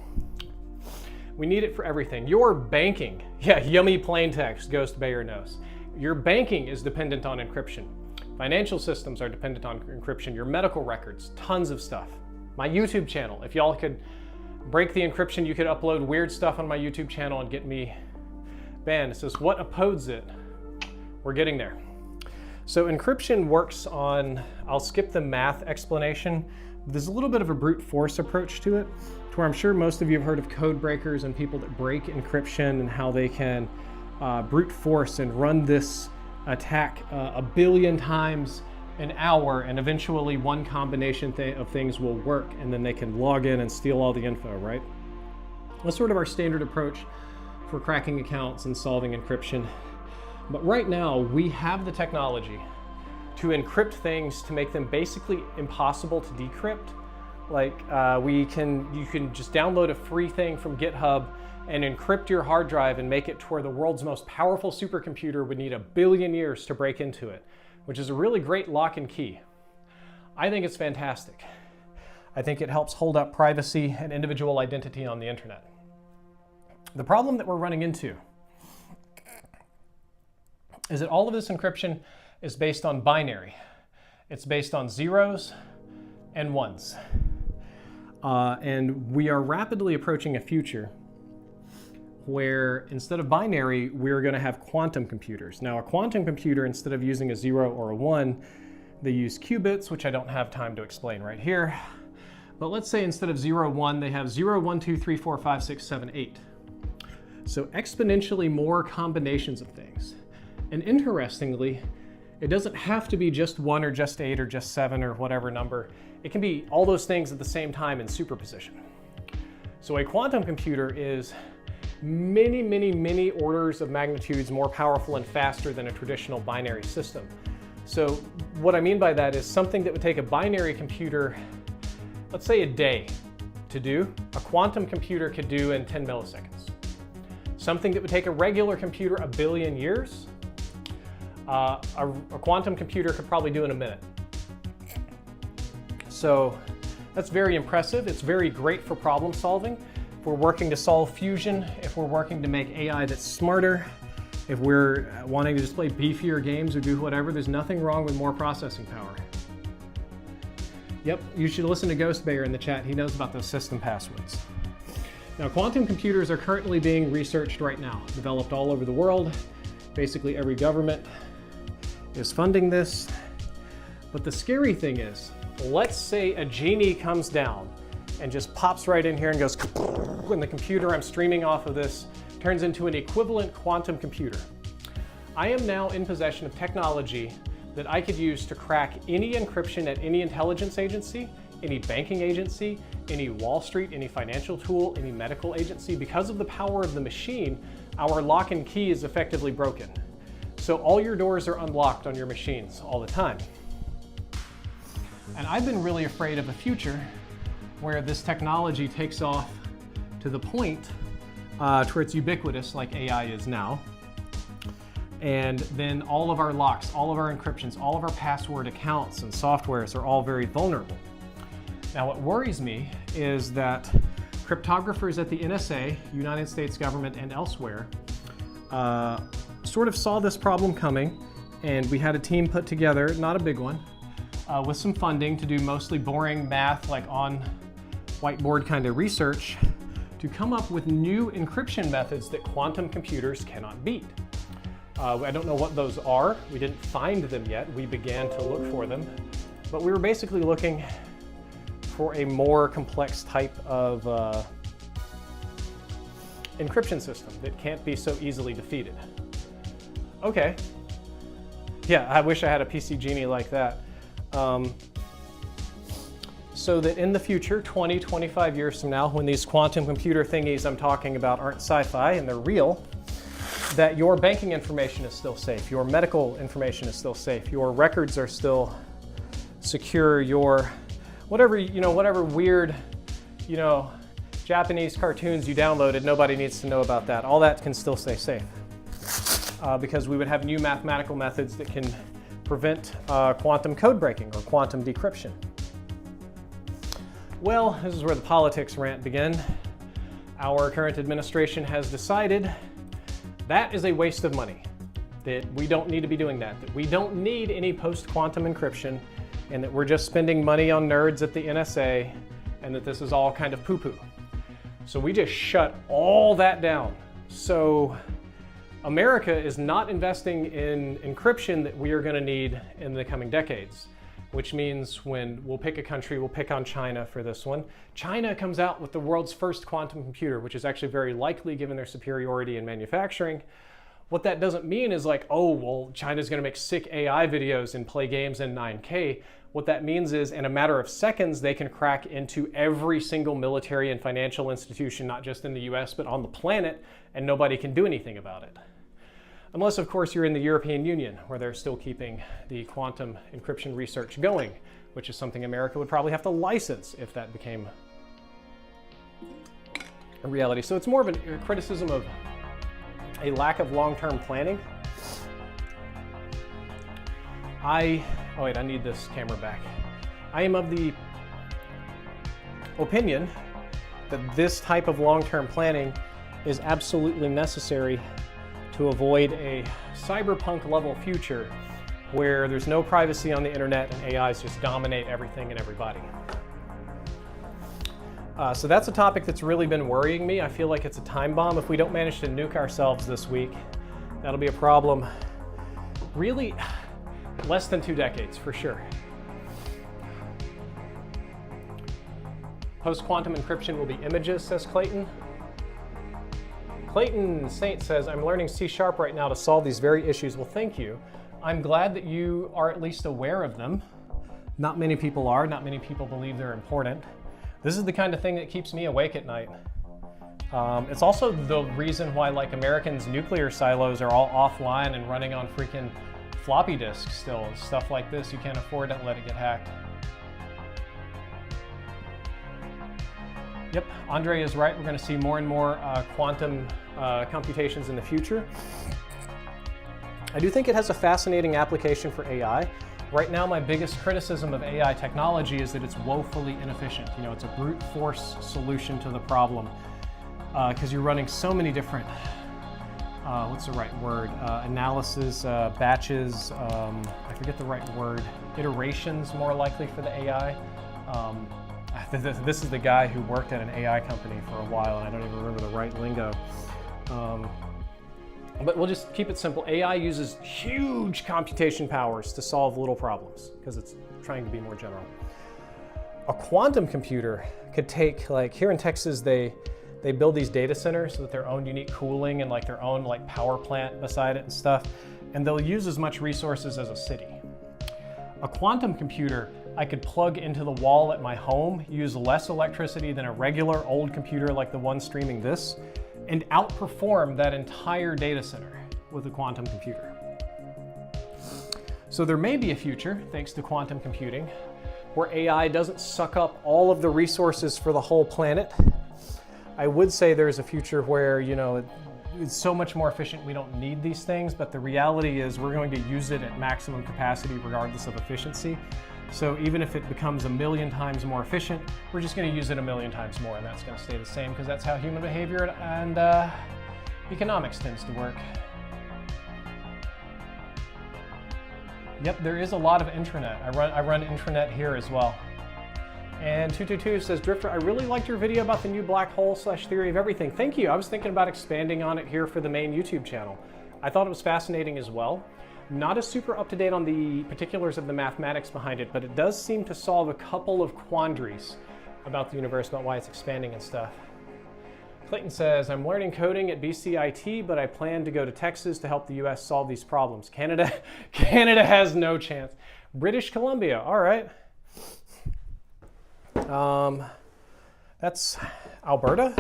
S1: We need it for everything. Your banking, yeah, yummy plain text, Ghost Bayer knows. Your banking is dependent on encryption. Financial systems are dependent on encryption. Your medical records, tons of stuff. My YouTube channel, if y'all could break the encryption, you could upload weird stuff on my YouTube channel and get me banned. It says, what opposed it? We're getting there. So encryption works on, I'll skip the math explanation. There's a little bit of a brute force approach to it, to where I'm sure most of you have heard of code breakers and people that break encryption and how they can brute force and run this attack a billion times an hour, and eventually one combination of things will work, and then they can log in and steal all the info, right? That's sort of our standard approach for cracking accounts and solving encryption. But right now, we have the technology to encrypt things to make them basically impossible to decrypt. Like you can just download a free thing from GitHub and encrypt your hard drive and make it to where the world's most powerful supercomputer would need 1 billion years to break into it, which is a really great lock and key. I think it's fantastic. I think it helps hold up privacy and individual identity on the internet. The problem that we're running into is that all of this encryption is based on binary. It's based on zeros and ones. And we are rapidly approaching a future where instead of binary, we're going to have quantum computers. Now, a quantum computer, instead of using a 0 or a 1, they use qubits, which I don't have time to explain right here. But let's say instead of 0, 1, they have 0, 1, 2, 3, 4, 5, 6, 7, 8. So exponentially more combinations of things. And interestingly, it doesn't have to be just 1 or just 8 or just 7 or whatever number. It can be all those things at the same time in superposition. So a quantum computer is many, many, many orders of magnitudes more powerful and faster than a traditional binary system. So what I mean by that is something that would take a binary computer, let's say a day to do, a quantum computer could do in 10 milliseconds. Something that would take a regular computer 1 billion years, a quantum computer could probably do in a minute. So that's very impressive. It's very great for problem solving. If we're working to solve fusion, if we're working to make AI that's smarter, if we're wanting to just play beefier games or do whatever, there's nothing wrong with more processing power. Yep, you should listen to Ghost Bayer in the chat. He knows about those system passwords. Now, quantum computers are currently being researched right now, developed all over the world. Basically, every government is funding this. But the scary thing is, let's say a genie comes down and just pops right in here and goes, when the computer I'm streaming off of this turns into an equivalent quantum computer. I am now in possession of technology that I could use to crack any encryption at any intelligence agency, any banking agency, any Wall Street, any financial tool, any medical agency. Because of the power of the machine, our lock and key is effectively broken. So all your doors are unlocked on your machines all the time. And I've been really afraid of a future where this technology takes off to the point to where it's ubiquitous like AI is now. And then all of our locks, all of our encryptions, all of our password accounts and softwares are all very vulnerable. Now, what worries me is that cryptographers at the NSA, United States government, and elsewhere sort of saw this problem coming, and we had a team put together, not a big one, with some funding to do mostly boring math, like on whiteboard kind of research, to come up with new encryption methods that quantum computers cannot beat. I don't know what those are. We didn't find them yet. We began to look for them, but we were basically looking for a more complex type of encryption system that can't be so easily defeated. Okay. Yeah, I wish I had a PC Genie like that. So that in the future, 20, 25 years from now, when these quantum computer thingies I'm talking about aren't sci-fi and they're real, that your banking information is still safe, your medical information is still safe, your records are still secure, your whatever, whatever weird, Japanese cartoons you downloaded, nobody needs to know about that. All that can still stay safe because we would have new mathematical methods that can prevent quantum code breaking or quantum decryption. Well, this is where the politics rant begins. Our current administration has decided that is a waste of money, that we don't need to be doing that we don't need any post-quantum encryption, and that we're just spending money on nerds at the NSA, and that this is all kind of poo-poo. So we just shut all that down. So America is not investing in encryption that we are going to need in the coming decades, which means when we'll pick a country, we'll pick on China for this one. China comes out with the world's first quantum computer, which is actually very likely given their superiority in manufacturing. What that doesn't mean is like, oh, well, China's going to make sick AI videos and play games in 9K. What that means is in a matter of seconds, they can crack into every single military and financial institution, not just in the US, but on the planet, and nobody can do anything about it. Unless, of course, you're in the European Union, where they're still keeping the quantum encryption research going, which is something America would probably have to license if that became a reality. So it's more of a criticism of a lack of long-term planning. Oh wait, I need this camera back. I am of the opinion that this type of long-term planning is absolutely necessary to avoid a cyberpunk level future where there's no privacy on the internet and AIs just dominate everything and everybody. So that's a topic that's really been worrying me. I feel like it's a time bomb. If we don't manage to nuke ourselves this week, that'll be a problem really less than 2 decades for sure. Post-quantum encryption will be images, says Clayton. Clayton Saint says, I'm learning C# right now to solve these very issues. Well, thank you. I'm glad that you are at least aware of them. Not many people are. Not many people believe they're important. This is the kind of thing that keeps me awake at night. It's also the reason why, like, Americans' nuclear silos are all offline and running on freaking floppy disks still. Stuff like this, you can't afford to let it get hacked. Yep, Andre is right. We're going to see more and more quantum computations in the future. I do think it has a fascinating application for AI. Right now, my biggest criticism of AI technology is that it's woefully inefficient. You know, it's a brute force solution to the problem because you're running so many different, what's the right word? Analysis, batches, I forget the right word, iterations more likely for the AI. This is the guy who worked at an AI company for a while, and I don't even remember the right lingo. But we'll just keep it simple. AI uses huge computation powers to solve little problems because it's trying to be more general. A quantum computer could take, like here in Texas, they build these data centers with their own unique cooling and like their own like power plant beside it and stuff, and they'll use as much resources as a city. A quantum computer I could plug into the wall at my home, use less electricity than a regular old computer like the one streaming this, and outperform that entire data center with a quantum computer. So there may be a future, thanks to quantum computing, where AI doesn't suck up all of the resources for the whole planet. I would say there's a future where, you know, it's so much more efficient we don't need these things, but the reality is we're going to use it at maximum capacity regardless of efficiency. So even if it becomes 1,000,000 times more efficient, we're just going to use it 1,000,000 times more, and that's going to stay the same because that's how human behavior and economics tends to work. Yep, there is a lot of intranet. I run intranet here as well. And 222 says, Drifter, I really liked your video about the new black hole / theory of everything. Thank you. I was thinking about expanding on it here for the main YouTube channel. I thought it was fascinating as well. Not as super up to date on the particulars of the mathematics behind it, but it does seem to solve a couple of quandaries about the universe, about why it's expanding and stuff. Clayton says, I'm learning coding at BCIT, but I plan to go to Texas to help the US solve these problems. Canada has no chance. British Columbia, all right. That's Alberta.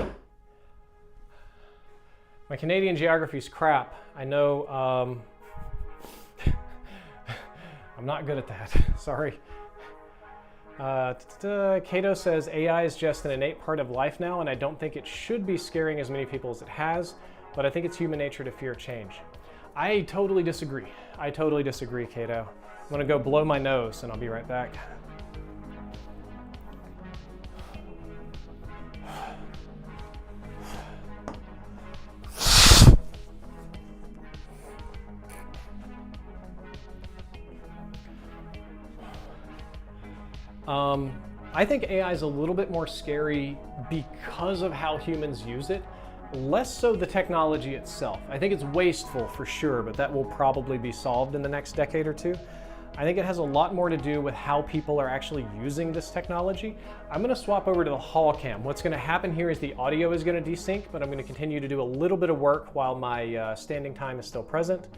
S1: My Canadian geography's crap. I know, I'm not good at that, sorry. Cato says AI is just an innate part of life now, and I don't think it should be scaring as many people as it has, but I think it's human nature to fear change. I totally disagree. I totally disagree, Cato. I'm gonna go blow my nose and I'll be right back. I think AI is a little bit more scary because of how humans use it, less so the technology itself. I think it's wasteful for sure, but that will probably be solved in the next decade or two. I think it has a lot more to do with how people are actually using this technology. I'm gonna swap over to the hall cam. What's gonna happen here is the audio is gonna desync, but I'm gonna continue to do a little bit of work while my standing time is still present.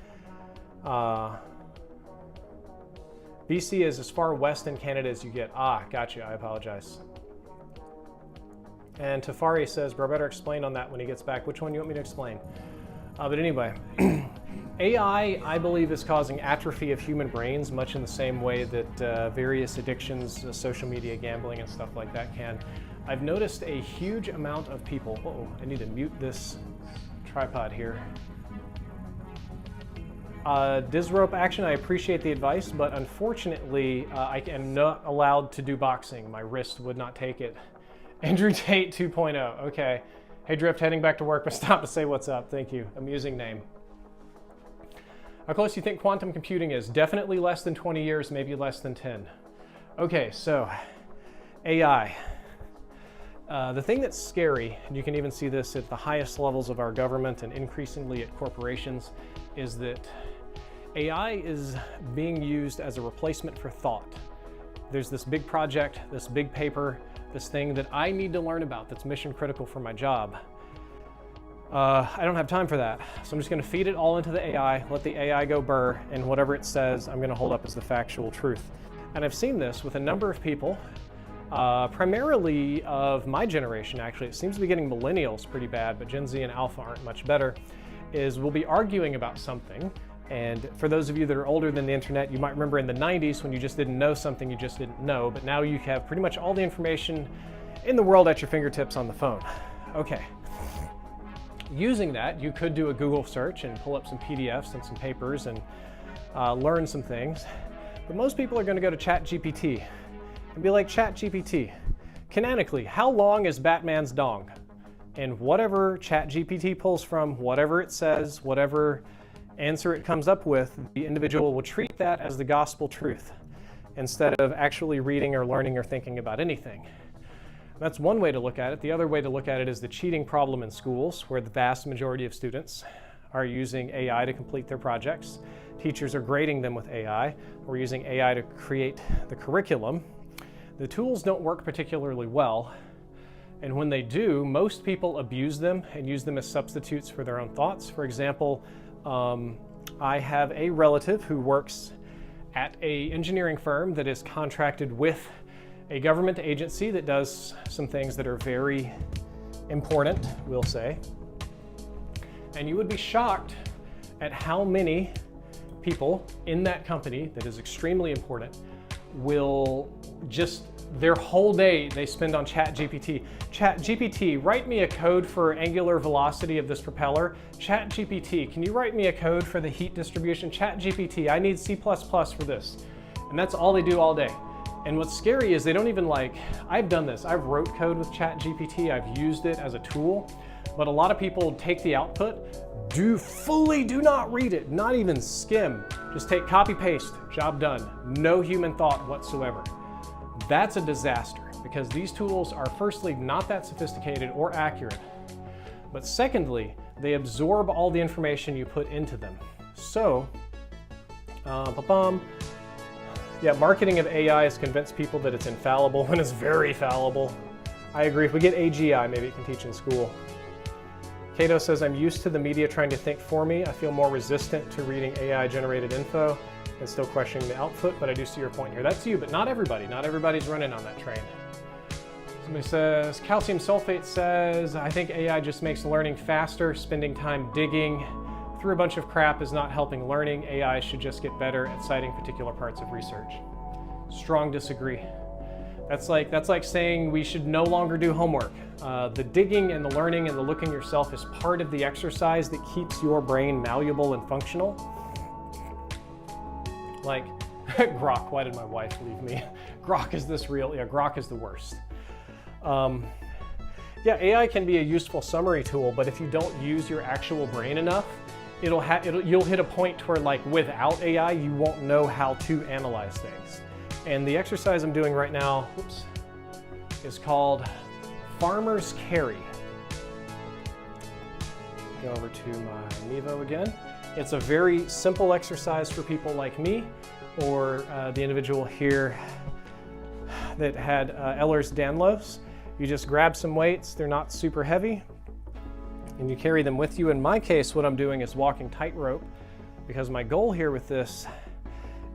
S1: BC is as far west in Canada as you get. Ah, gotcha, I apologize. And Tafari says, bro, better explain on that when he gets back. Which one do you want me to explain? But anyway, AI, I believe, is causing atrophy of human brains, much in the same way that various addictions, social media, gambling, and stuff like that can. I've noticed a huge amount of people, uh-oh, I need to mute this tripod here. Disrope action, I appreciate the advice, but unfortunately, I am not allowed to do boxing. My wrist would not take it. Andrew Tate 2.0, okay. Hey Drift, heading back to work, but stop to say what's up. Thank you, amusing name. How close do you think quantum computing is? Definitely less than 20 years, maybe less than 10. Okay, so AI. The thing that's scary, and you can even see this at the highest levels of our government and increasingly at corporations, is that AI is being used as a replacement for thought. There's this big project, this big paper, this thing that I need to learn about that's mission critical for my job. I don't have time for that. So I'm just gonna feed it all into the AI, let the AI go burr, and whatever it says, I'm gonna hold up as the factual truth. And I've seen this with a number of people, primarily of my generation actually. It seems to be getting millennials pretty bad, but Gen Z and Alpha aren't much better, is we'll be arguing about something. And for those of you that are older than the internet, you might remember in the 90s when you just didn't know something, you just didn't know, but now you have pretty much all the information in the world at your fingertips on the phone. Okay. Using that, you could do a Google search and pull up some PDFs and some papers and learn some things. But most people are going to go to ChatGPT and be like, ChatGPT, canonically, how long is Batman's dong? And whatever ChatGPT pulls from, whatever it says, whatever answer it comes up with, the individual will treat that as the gospel truth instead of actually reading or learning or thinking about anything. That's one way to look at it. The other way to look at it is the cheating problem in schools, where the vast majority of students are using AI to complete their projects. Teachers are grading them with AI. We're using AI to create the curriculum. The tools don't work particularly well, and when they do, most people abuse them and use them as substitutes for their own thoughts. For example, I have a relative who works at an engineering firm that is contracted with a government agency that does some things that are very important, we'll say. And you would be shocked at how many people in that company that is extremely important will just, their whole day they spend on ChatGPT. ChatGPT, write me a code for angular velocity of this propeller. ChatGPT, can you write me a code for the heat distribution? ChatGPT, I need C++ for this. And that's all they do all day. And what's scary is they don't even I've done this. I've wrote code with ChatGPT. I've used it as a tool, but a lot of people take the output, do not read it, not even skim. Just take copy paste, job done. No human thought whatsoever. That's a disaster because these tools are firstly not that sophisticated or accurate, but secondly, they absorb all the information you put into them. So, yeah, marketing of AI has convinced people that it's infallible when it's very fallible. I agree. If we get AGI, maybe it can teach in school. Cato says, I'm used to the media trying to think for me. I feel more resistant to reading AI-generated info and still questioning the output, but I do see your point here. That's you, but not everybody. Not everybody's running on that train. Somebody says, calcium sulfate says, I think AI just makes learning faster. Spending time digging through a bunch of crap is not helping learning. AI should just get better at citing particular parts of research. Strong disagree. That's like saying we should no longer do homework. The digging and the learning and the looking yourself is part of the exercise that keeps your brain malleable and functional. Like, Grok, why did my wife leave me? Grok, is this real? Yeah, Grok is the worst. Yeah, AI can be a useful summary tool, but if you don't use your actual brain enough, you'll hit a point where, like, without AI, you won't know how to analyze things. And the exercise I'm doing right now, is called Farmer's Carry. Go over to my Mevo again. It's a very simple exercise for people like me, or the individual here that had Ehlers-Danlos. You just grab some weights, they're not super heavy, and you carry them with you. In my case, what I'm doing is walking tightrope, because my goal here with this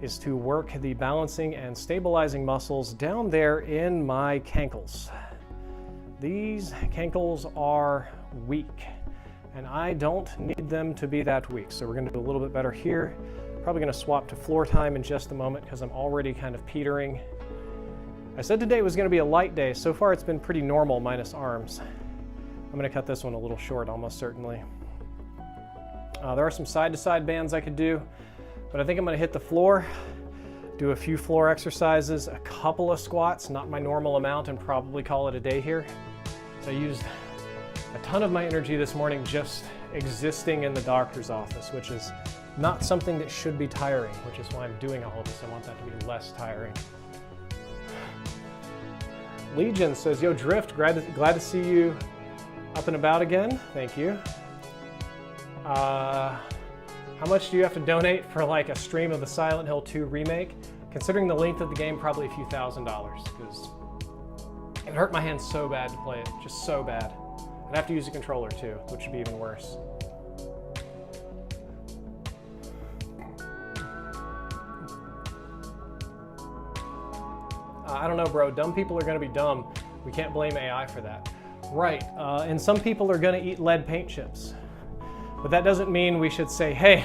S1: is to work the balancing and stabilizing muscles down there in my cankles. These cankles are weak, and I don't need them to be that weak. So we're gonna do a little bit better here. Probably gonna swap to floor time in just a moment because I'm already kind of petering. I said today was gonna be a light day. So far it's been pretty normal minus arms. I'm gonna cut this one a little short, almost certainly. There are some side-to-side bands I could do, but I think I'm gonna hit the floor, do a few floor exercises, a couple of squats, not my normal amount, and probably call it a day here. So I used a ton of my energy this morning just existing in the doctor's office, which is not something that should be tiring, which is why I'm doing all of this. I want that to be less tiring. Legion says, yo, Drift, glad to see you up and about again. Thank you. How much do you have to donate for like a stream of the Silent Hill 2 remake? Considering the length of the game, probably a few $1,000s, because it hurt my hands so bad to play it, just so bad. I'd have to use a controller too, which would be even worse. I don't know, bro. Dumb people are going to be dumb. We can't blame AI for that. Right. And some people are going to eat lead paint chips. But that doesn't mean we should say, hey,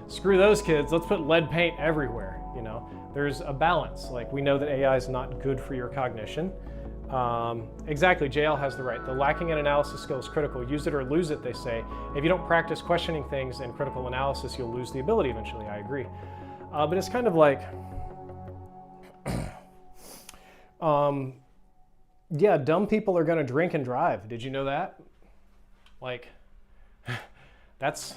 S1: screw those kids. Let's put lead paint everywhere. You know, there's a balance. Like, we know that AI is not good for your cognition. Exactly. JL has the right. The lacking in analysis skill is critical. Use it or lose it, they say. If you don't practice questioning things and critical analysis, you'll lose the ability eventually. I agree. But it's kind of like, yeah, dumb people are going to drink and drive. Did you know that? Like, that's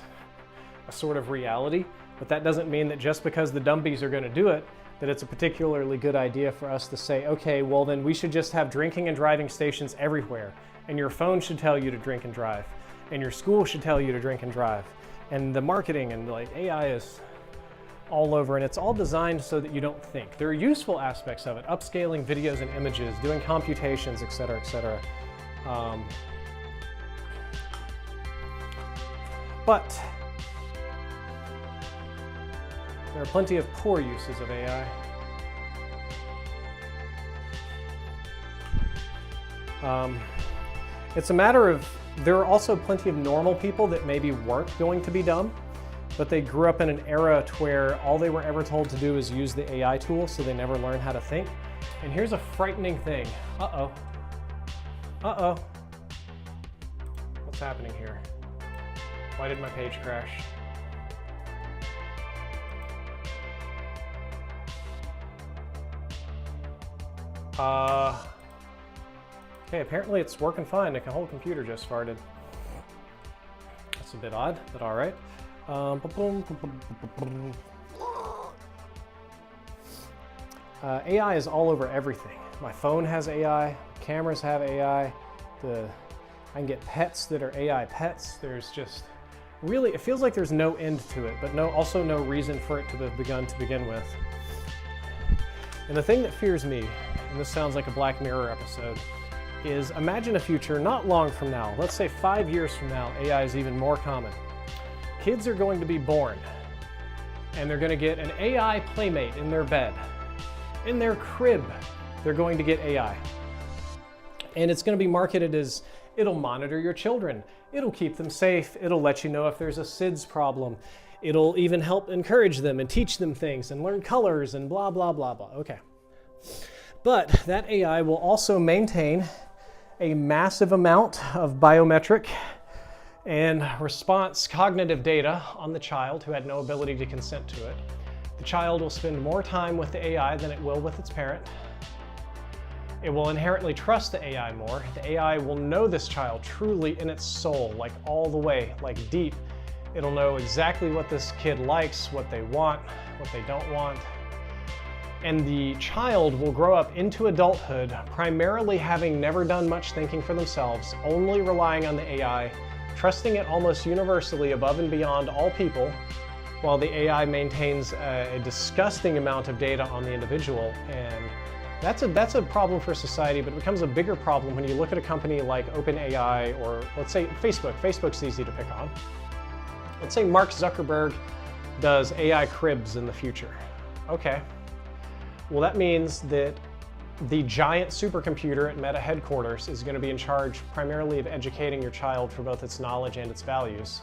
S1: a sort of reality, but that doesn't mean that just because the dumbies are going to do it, that it's a particularly good idea for us to say, okay, well then we should just have drinking and driving stations everywhere, and your phone should tell you to drink and drive, and your school should tell you to drink and drive, and the marketing and like AI is all over, and it's all designed so that you don't think. There are useful aspects of it, upscaling videos and images, doing computations, etc., etc. But there are plenty of poor uses of AI. It's a matter of, there are also plenty of normal people that maybe weren't going to be dumb, but they grew up in an era where all they were ever told to do is use the AI tool, so they never learned how to think. And here's a frightening thing. Uh-oh. Uh-oh. What's happening here? Why did my page crash? Okay, apparently it's working fine. The whole computer just farted. That's a bit odd, but all right. AI is all over everything. My phone has AI, cameras have AI, I can get pets that are AI pets. There's just, really, it feels like there's no end to it, but also no reason for it to have begun to begin with. And the thing that fears me, and this sounds like a Black Mirror episode, is imagine a future not long from now, let's say 5 years from now, AI is even more common. Kids are going to be born, and they're going to get an AI playmate in their bed. In their crib, they're going to get AI. And it's going to be marketed as, it'll monitor your children, it'll keep them safe, it'll let you know if there's a SIDS problem, it'll even help encourage them and teach them things and learn colors and blah, blah, blah, blah. Okay. But that AI will also maintain a massive amount of biometric and response cognitive data on the child who had no ability to consent to it. The child will spend more time with the AI than it will with its parent. It will inherently trust the AI more. The AI will know this child truly in its soul, like all the way, like deep. It'll know exactly what this kid likes, what they want, what they don't want. And the child will grow up into adulthood primarily having never done much thinking for themselves, only relying on the AI, trusting it almost universally above and beyond all people, while the AI maintains a disgusting amount of data on the individual. And that's a problem for society, but it becomes a bigger problem when you look at a company like OpenAI, or let's say Facebook. Facebook's easy to pick on. Let's say Mark Zuckerberg does AI cribs in the future. Okay. Well, that means that the giant supercomputer at Meta headquarters is going to be in charge primarily of educating your child for both its knowledge and its values.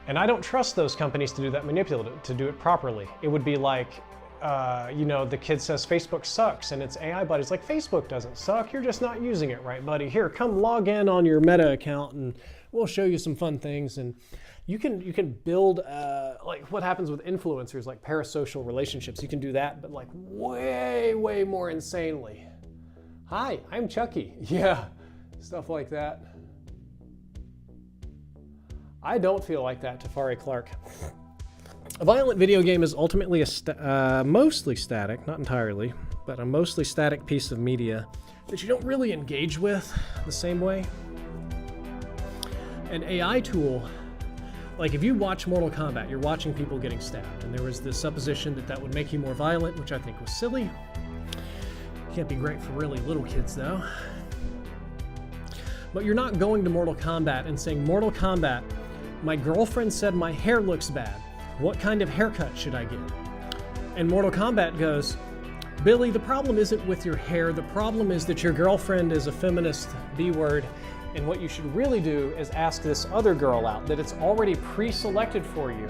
S1: And I don't trust those companies to do that manipulative, to do it properly. It would be like, the kid says Facebook sucks, and its AI buddy's like, Facebook doesn't suck, you're just not using it right, buddy. Here, come log in on your Meta account and we'll show you some fun things. And you can build, like what happens with influencers, like parasocial relationships. You can do that, but like way, way more insanely. Hi, I'm Chucky. Yeah, stuff like that. I don't feel like that, Tafari Clark. A violent video game is ultimately a mostly static, not entirely, but a mostly static piece of media that you don't really engage with the same way. An AI tool, like if you watch Mortal Kombat, you're watching people getting stabbed, and there was this supposition that that would make you more violent, which I think was silly. Can't be great for really little kids though. But you're not going to Mortal Kombat and saying, Mortal Kombat, my girlfriend said my hair looks bad. What kind of haircut should I get? And Mortal Kombat goes, Billy, the problem isn't with your hair. The problem is that your girlfriend is a feminist B-word. And what you should really do is ask this other girl out, that it's already pre-selected for you.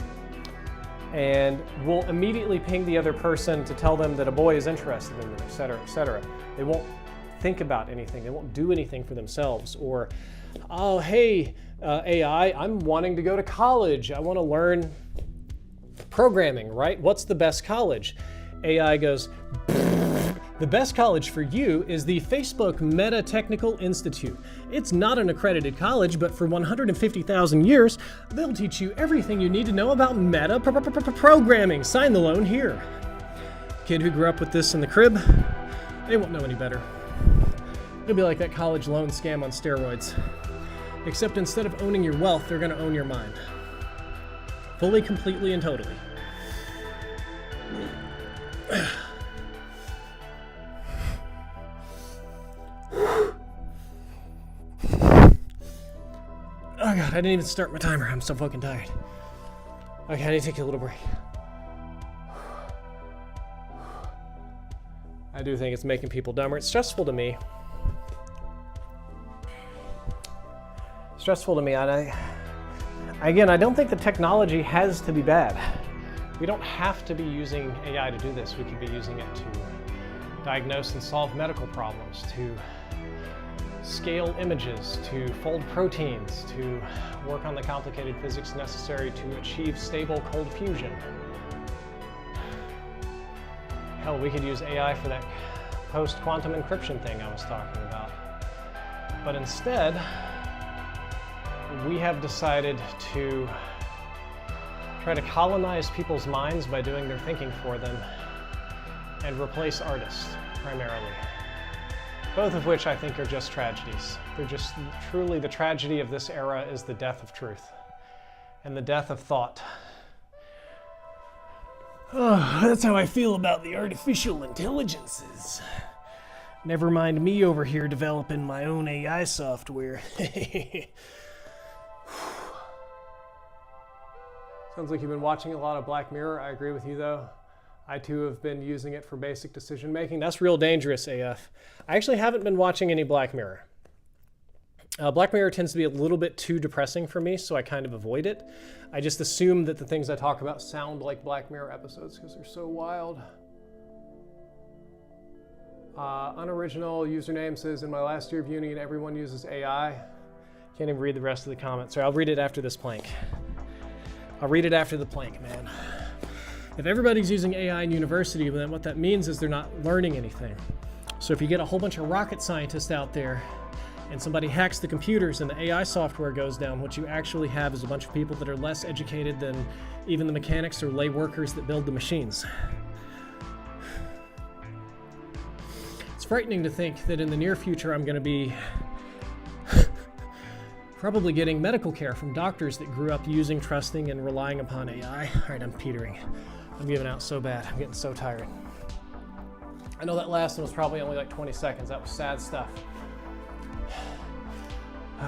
S1: And we'll immediately ping the other person to tell them that a boy is interested in them, et cetera, et cetera. They won't think about anything. They won't do anything for themselves. Or, oh, hey, AI, I'm wanting to go to college. I want to learn programming, right? What's the best college? AI goes, the best college for you is the Facebook Meta Technical Institute. It's not an accredited college, but for 150,000 years, they'll teach you everything you need to know about meta programming. Sign the loan here. Kid who grew up with this in the crib, they won't know any better. It'll be like that college loan scam on steroids. Except instead of owning your wealth, they're gonna own your mind. Fully, completely, and totally. Oh God, I didn't even start my timer. I'm so fucking tired. Okay, I need to take a little break. I do think it's making people dumber. It's stressful to me. Stressful to me. Again, I don't think the technology has to be bad. We don't have to be using AI to do this. We could be using it to diagnose and solve medical problems, to scale images, to fold proteins, to work on the complicated physics necessary to achieve stable cold fusion. Hell, we could use AI for that post-quantum encryption thing I was talking about. But instead, we have decided to try to colonize people's minds by doing their thinking for them and replace artists, primarily. Both of which I think are just tragedies. They're just truly, the tragedy of this era is the death of truth and the death of thought. Oh, that's how I feel about the artificial intelligences. Never mind me over here developing my own AI software. Sounds like you've been watching a lot of Black Mirror. I agree with you though. I too have been using it for basic decision making. That's real dangerous AF. I actually haven't been watching any Black Mirror. Black Mirror tends to be a little bit too depressing for me, so I kind of avoid it. I just assume that the things I talk about sound like Black Mirror episodes because they're so wild. Unoriginal username says, in my last year of uni, everyone uses AI. Can't even read the rest of the comments. Sorry, I'll read it after this plank. I'll read it after the plank, man. If everybody's using AI in university, then what that means is they're not learning anything. So if you get a whole bunch of rocket scientists out there and somebody hacks the computers and the AI software goes down, what you actually have is a bunch of people that are less educated than even the mechanics or lay workers that build the machines. It's frightening to think that in the near future I'm going to be probably getting medical care from doctors that grew up using, trusting, and relying upon AI. All right, I'm petering. I'm giving out so bad. I'm getting so tired. I know that last one was probably only like 20 seconds. That was sad stuff.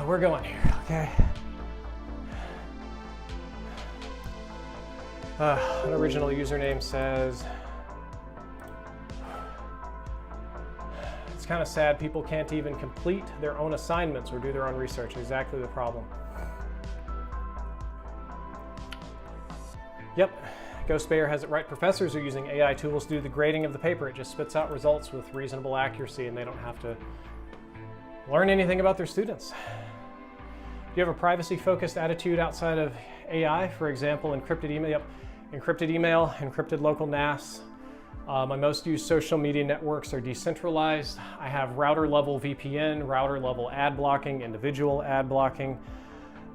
S1: We're going here, okay? An original username says, it's kind of sad people can't even complete their own assignments or do their own research. Exactly the problem. Yep, Ghost Bayer has it right. Professors are using AI tools to do the grading of the paper. It just spits out results with reasonable accuracy and they don't have to learn anything about their students. Do you have a privacy-focused attitude outside of AI? For example, encrypted email. Yep, encrypted email, encrypted local NAS. My most used social media networks are decentralized. I have router-level VPN, router-level ad blocking, individual ad blocking.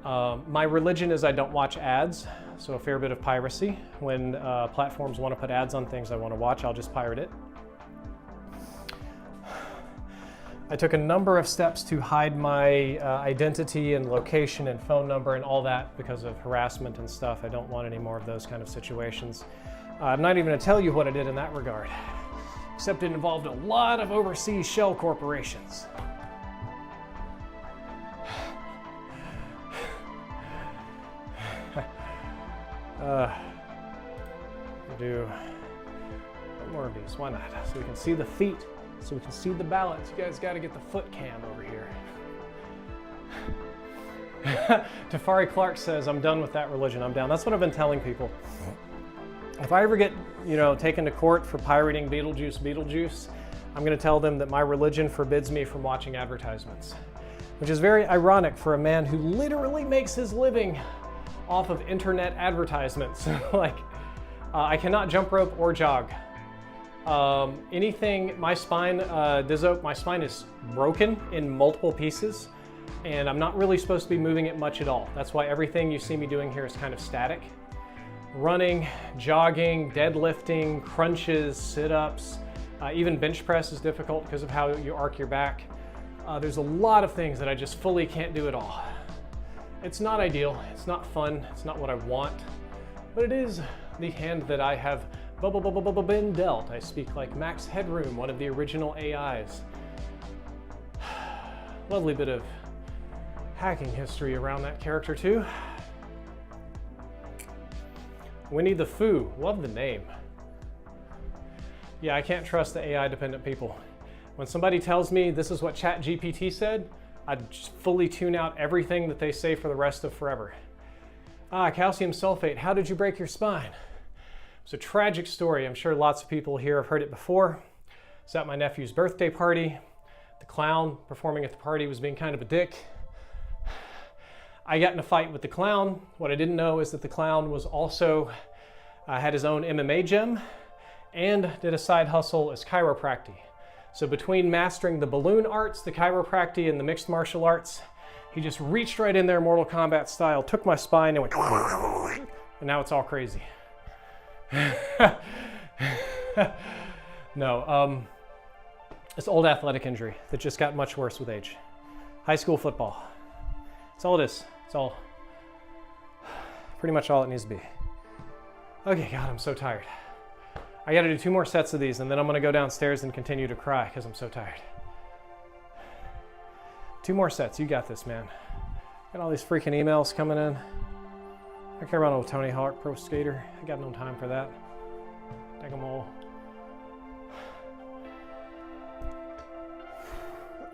S1: My religion is I don't watch ads, so a fair bit of piracy. When platforms want to put ads on things I want to watch, I'll just pirate it. I took a number of steps to hide my identity and location and phone number and all that because of harassment and stuff. I don't want any more of those kind of situations. I'm not even going to tell you what I did in that regard, except it involved a lot of overseas shell corporations. Do one more of these, why not? So we can see the feet, so we can see the balance. You guys got to get the foot cam over here. Tafari Clark says, I'm done with that religion, I'm down. That's what I've been telling people. If I ever get, taken to court for pirating Beetlejuice, I'm going to tell them that my religion forbids me from watching advertisements, which is very ironic for a man who literally makes his living off of internet advertisements. I cannot jump rope or jog. Anything, my spine is broken in multiple pieces, and I'm not really supposed to be moving it much at all. That's why everything you see me doing here is kind of static. Running, jogging, deadlifting, crunches, sit-ups, even bench press is difficult because of how you arc your back. There's a lot of things that I just fully can't do at all. It's not ideal, it's not fun, it's not what I want, but it is the hand that I have been dealt. I speak like Max Headroom, one of the original AIs. Lovely bit of hacking history around that character too. Winnie the Pooh, love the name. Yeah, I can't trust the AI dependent people. When somebody tells me this is what ChatGPT said, I just fully tune out everything that they say for the rest of forever. Calcium sulfate, how did you break your spine? It's a tragic story. I'm sure lots of people here have heard it before. It's at my nephew's birthday party. The clown performing at the party was being kind of a dick. I got in a fight with the clown. What I didn't know is that the clown was also had his own MMA gym and did a side hustle as chiropractic. So between mastering the balloon arts, the chiropractic, and the mixed martial arts, he just reached right in there Mortal Kombat style, took my spine and went, and now it's all crazy. No, it's old athletic injury that just got much worse with age. High school football. That's all it is. It's all, pretty much all it needs to be. Okay, God, I'm so tired. I gotta do 2 more sets of these and then I'm gonna go downstairs and continue to cry because I'm so tired. 2 more sets, you got this, man. Got all these freaking emails coming in. I care about old Tony Hawk Pro Skater. I got no time for that. Take them all.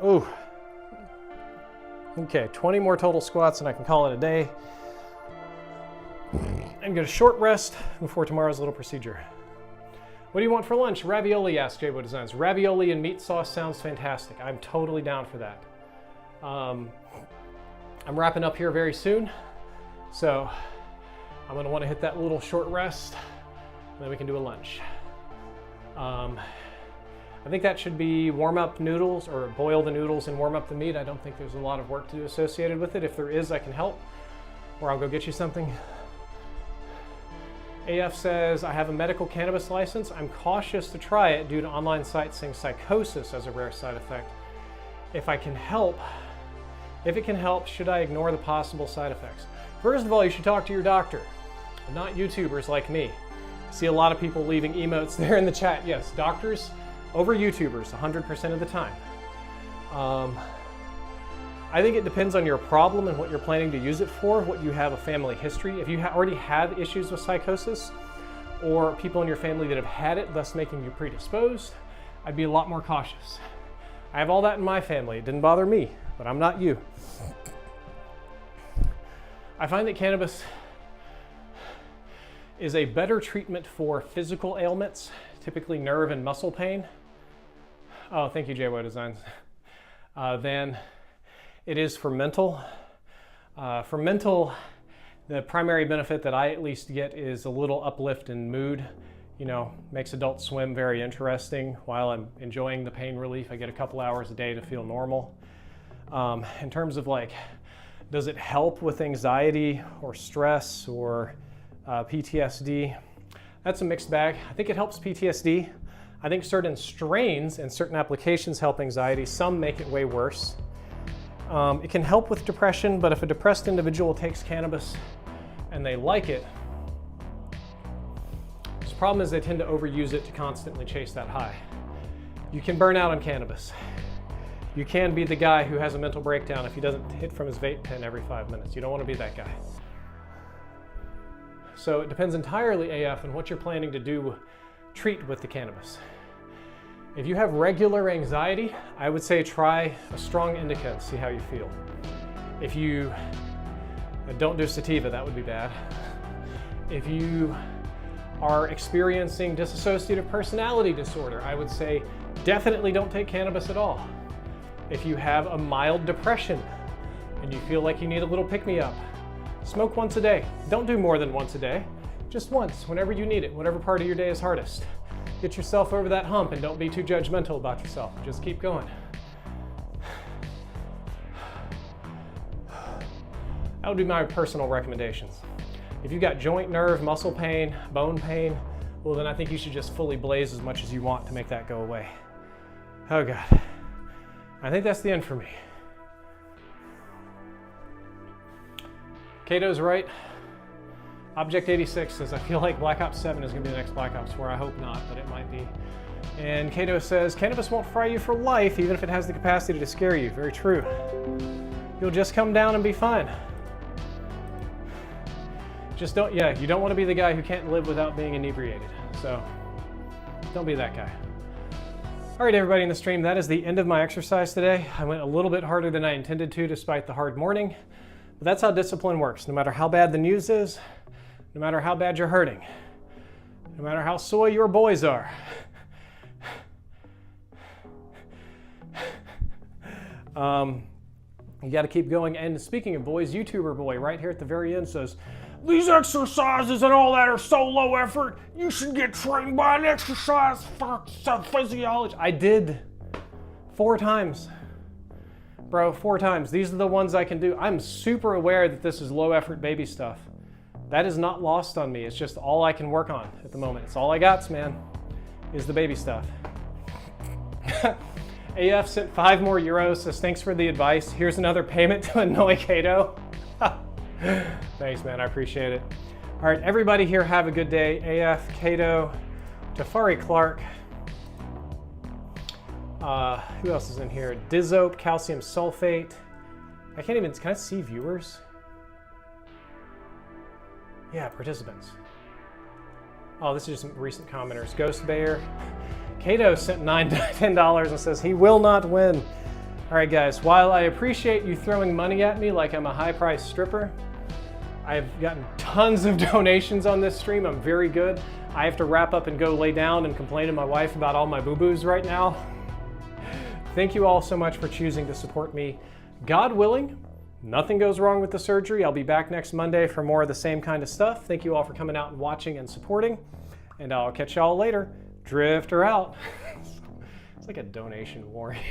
S1: Oh. Okay, 20 more total squats and I can call it a day. And get a short rest before tomorrow's little procedure. What do you want for lunch? Ravioli, asked Jabo Designs. Ravioli and meat sauce sounds fantastic. I'm totally down for that. I'm wrapping up here very soon, so I'm gonna wanna hit that little short rest, and then we can do a lunch. I think that should be warm up noodles, or boil the noodles and warm up the meat. I don't think there's a lot of work to do associated with it. If there is, I can help, or I'll go get you something. AF says, I have a medical cannabis license. I'm cautious to try it due to online sites saying psychosis as a rare side effect. If it can help, should I ignore the possible side effects? First of all, you should talk to your doctor, not YouTubers like me. I see a lot of people leaving emotes there in the chat. Yes, doctors over YouTubers 100% of the time. I think it depends on your problem and what you're planning to use it for, what you have a family history. If you already have issues with psychosis, or people in your family that have had it, thus making you predisposed, I'd be a lot more cautious. I have all that in my family. It didn't bother me, but I'm not you. I find that cannabis is a better treatment for physical ailments, typically nerve and muscle pain. Oh, thank you, JWO Designs. Than it is for mental. For mental, the primary benefit that I at least get is a little uplift in mood. You know, makes Adult Swim very interesting. While I'm enjoying the pain relief, I get a couple hours a day to feel normal. In terms of like, does it help with anxiety or stress or PTSD? That's a mixed bag. I think it helps PTSD. I think certain strains and certain applications help anxiety. Some make it way worse. It can help with depression, but if a depressed individual takes cannabis and they like it, the problem is they tend to overuse it to constantly chase that high. You can burn out on cannabis. You can be the guy who has a mental breakdown if he doesn't hit from his vape pen every 5 minutes. You don't want to be that guy. So it depends entirely, AF, on what you're planning to do, treat with the cannabis. If you have regular anxiety, I would say try a strong indica and see how you feel. If you don't do sativa, that would be bad. If you are experiencing dissociative personality disorder, I would say definitely don't take cannabis at all. If you have a mild depression and you feel like you need a little pick-me-up, smoke once a day. Don't do more than once a day. Just once, whenever you need it, whatever part of your day is hardest. Get yourself over that hump and don't be too judgmental about yourself. Just keep going. That would be my personal recommendations. If you've got joint, nerve, muscle pain, bone pain, well then I think you should just fully blaze as much as you want to make that go away. Oh God. I think that's the end for me. Cato's right. Object 86 says, I feel like Black Ops 7 is going to be the next Black Ops 4. I hope not, but it might be. And Cato says, cannabis won't fry you for life, even if it has the capacity to scare you. Very true. You'll just come down and be fine. Just don't, you don't want to be the guy who can't live without being inebriated. So don't be that guy. All right, everybody in the stream, that is the end of my exercise today. I went a little bit harder than I intended to, despite the hard morning. But that's how discipline works. No matter how bad the news is, no matter how bad you're hurting, no matter how soy your boys are, you got to keep going. And speaking of boys, YouTuber boy right here at the very end says, these exercises and all that are so low effort. You should get trained by an exercise physiologist. I did 4 times. Bro, 4 times. These are the ones I can do. I'm super aware that this is low effort baby stuff. That is not lost on me. It's just all I can work on at the moment. It's all I got, man, is the baby stuff. AF sent 5 more euros, says thanks for the advice. Here's another payment to annoy Cato. Thanks, man, I appreciate it. All right, everybody here have a good day. AF, Cato, Tafari Clark. Who else is in here? Dizope, calcium sulfate. Can I see viewers? Yeah, participants. Oh, this is just some recent commenters. Ghost Bear. Cato sent $10 and says he will not win. All right, guys, while I appreciate you throwing money at me like I'm a high-priced stripper, I've gotten tons of donations on this stream. I'm very good. I have to wrap up and go lay down and complain to my wife about all my boo-boos right now. Thank you all so much for choosing to support me. God willing, nothing goes wrong with the surgery. I'll be back next Monday for more of the same kind of stuff. Thank you all for coming out and watching and supporting, and I'll catch y'all later. Drifter out. It's like a donation warning.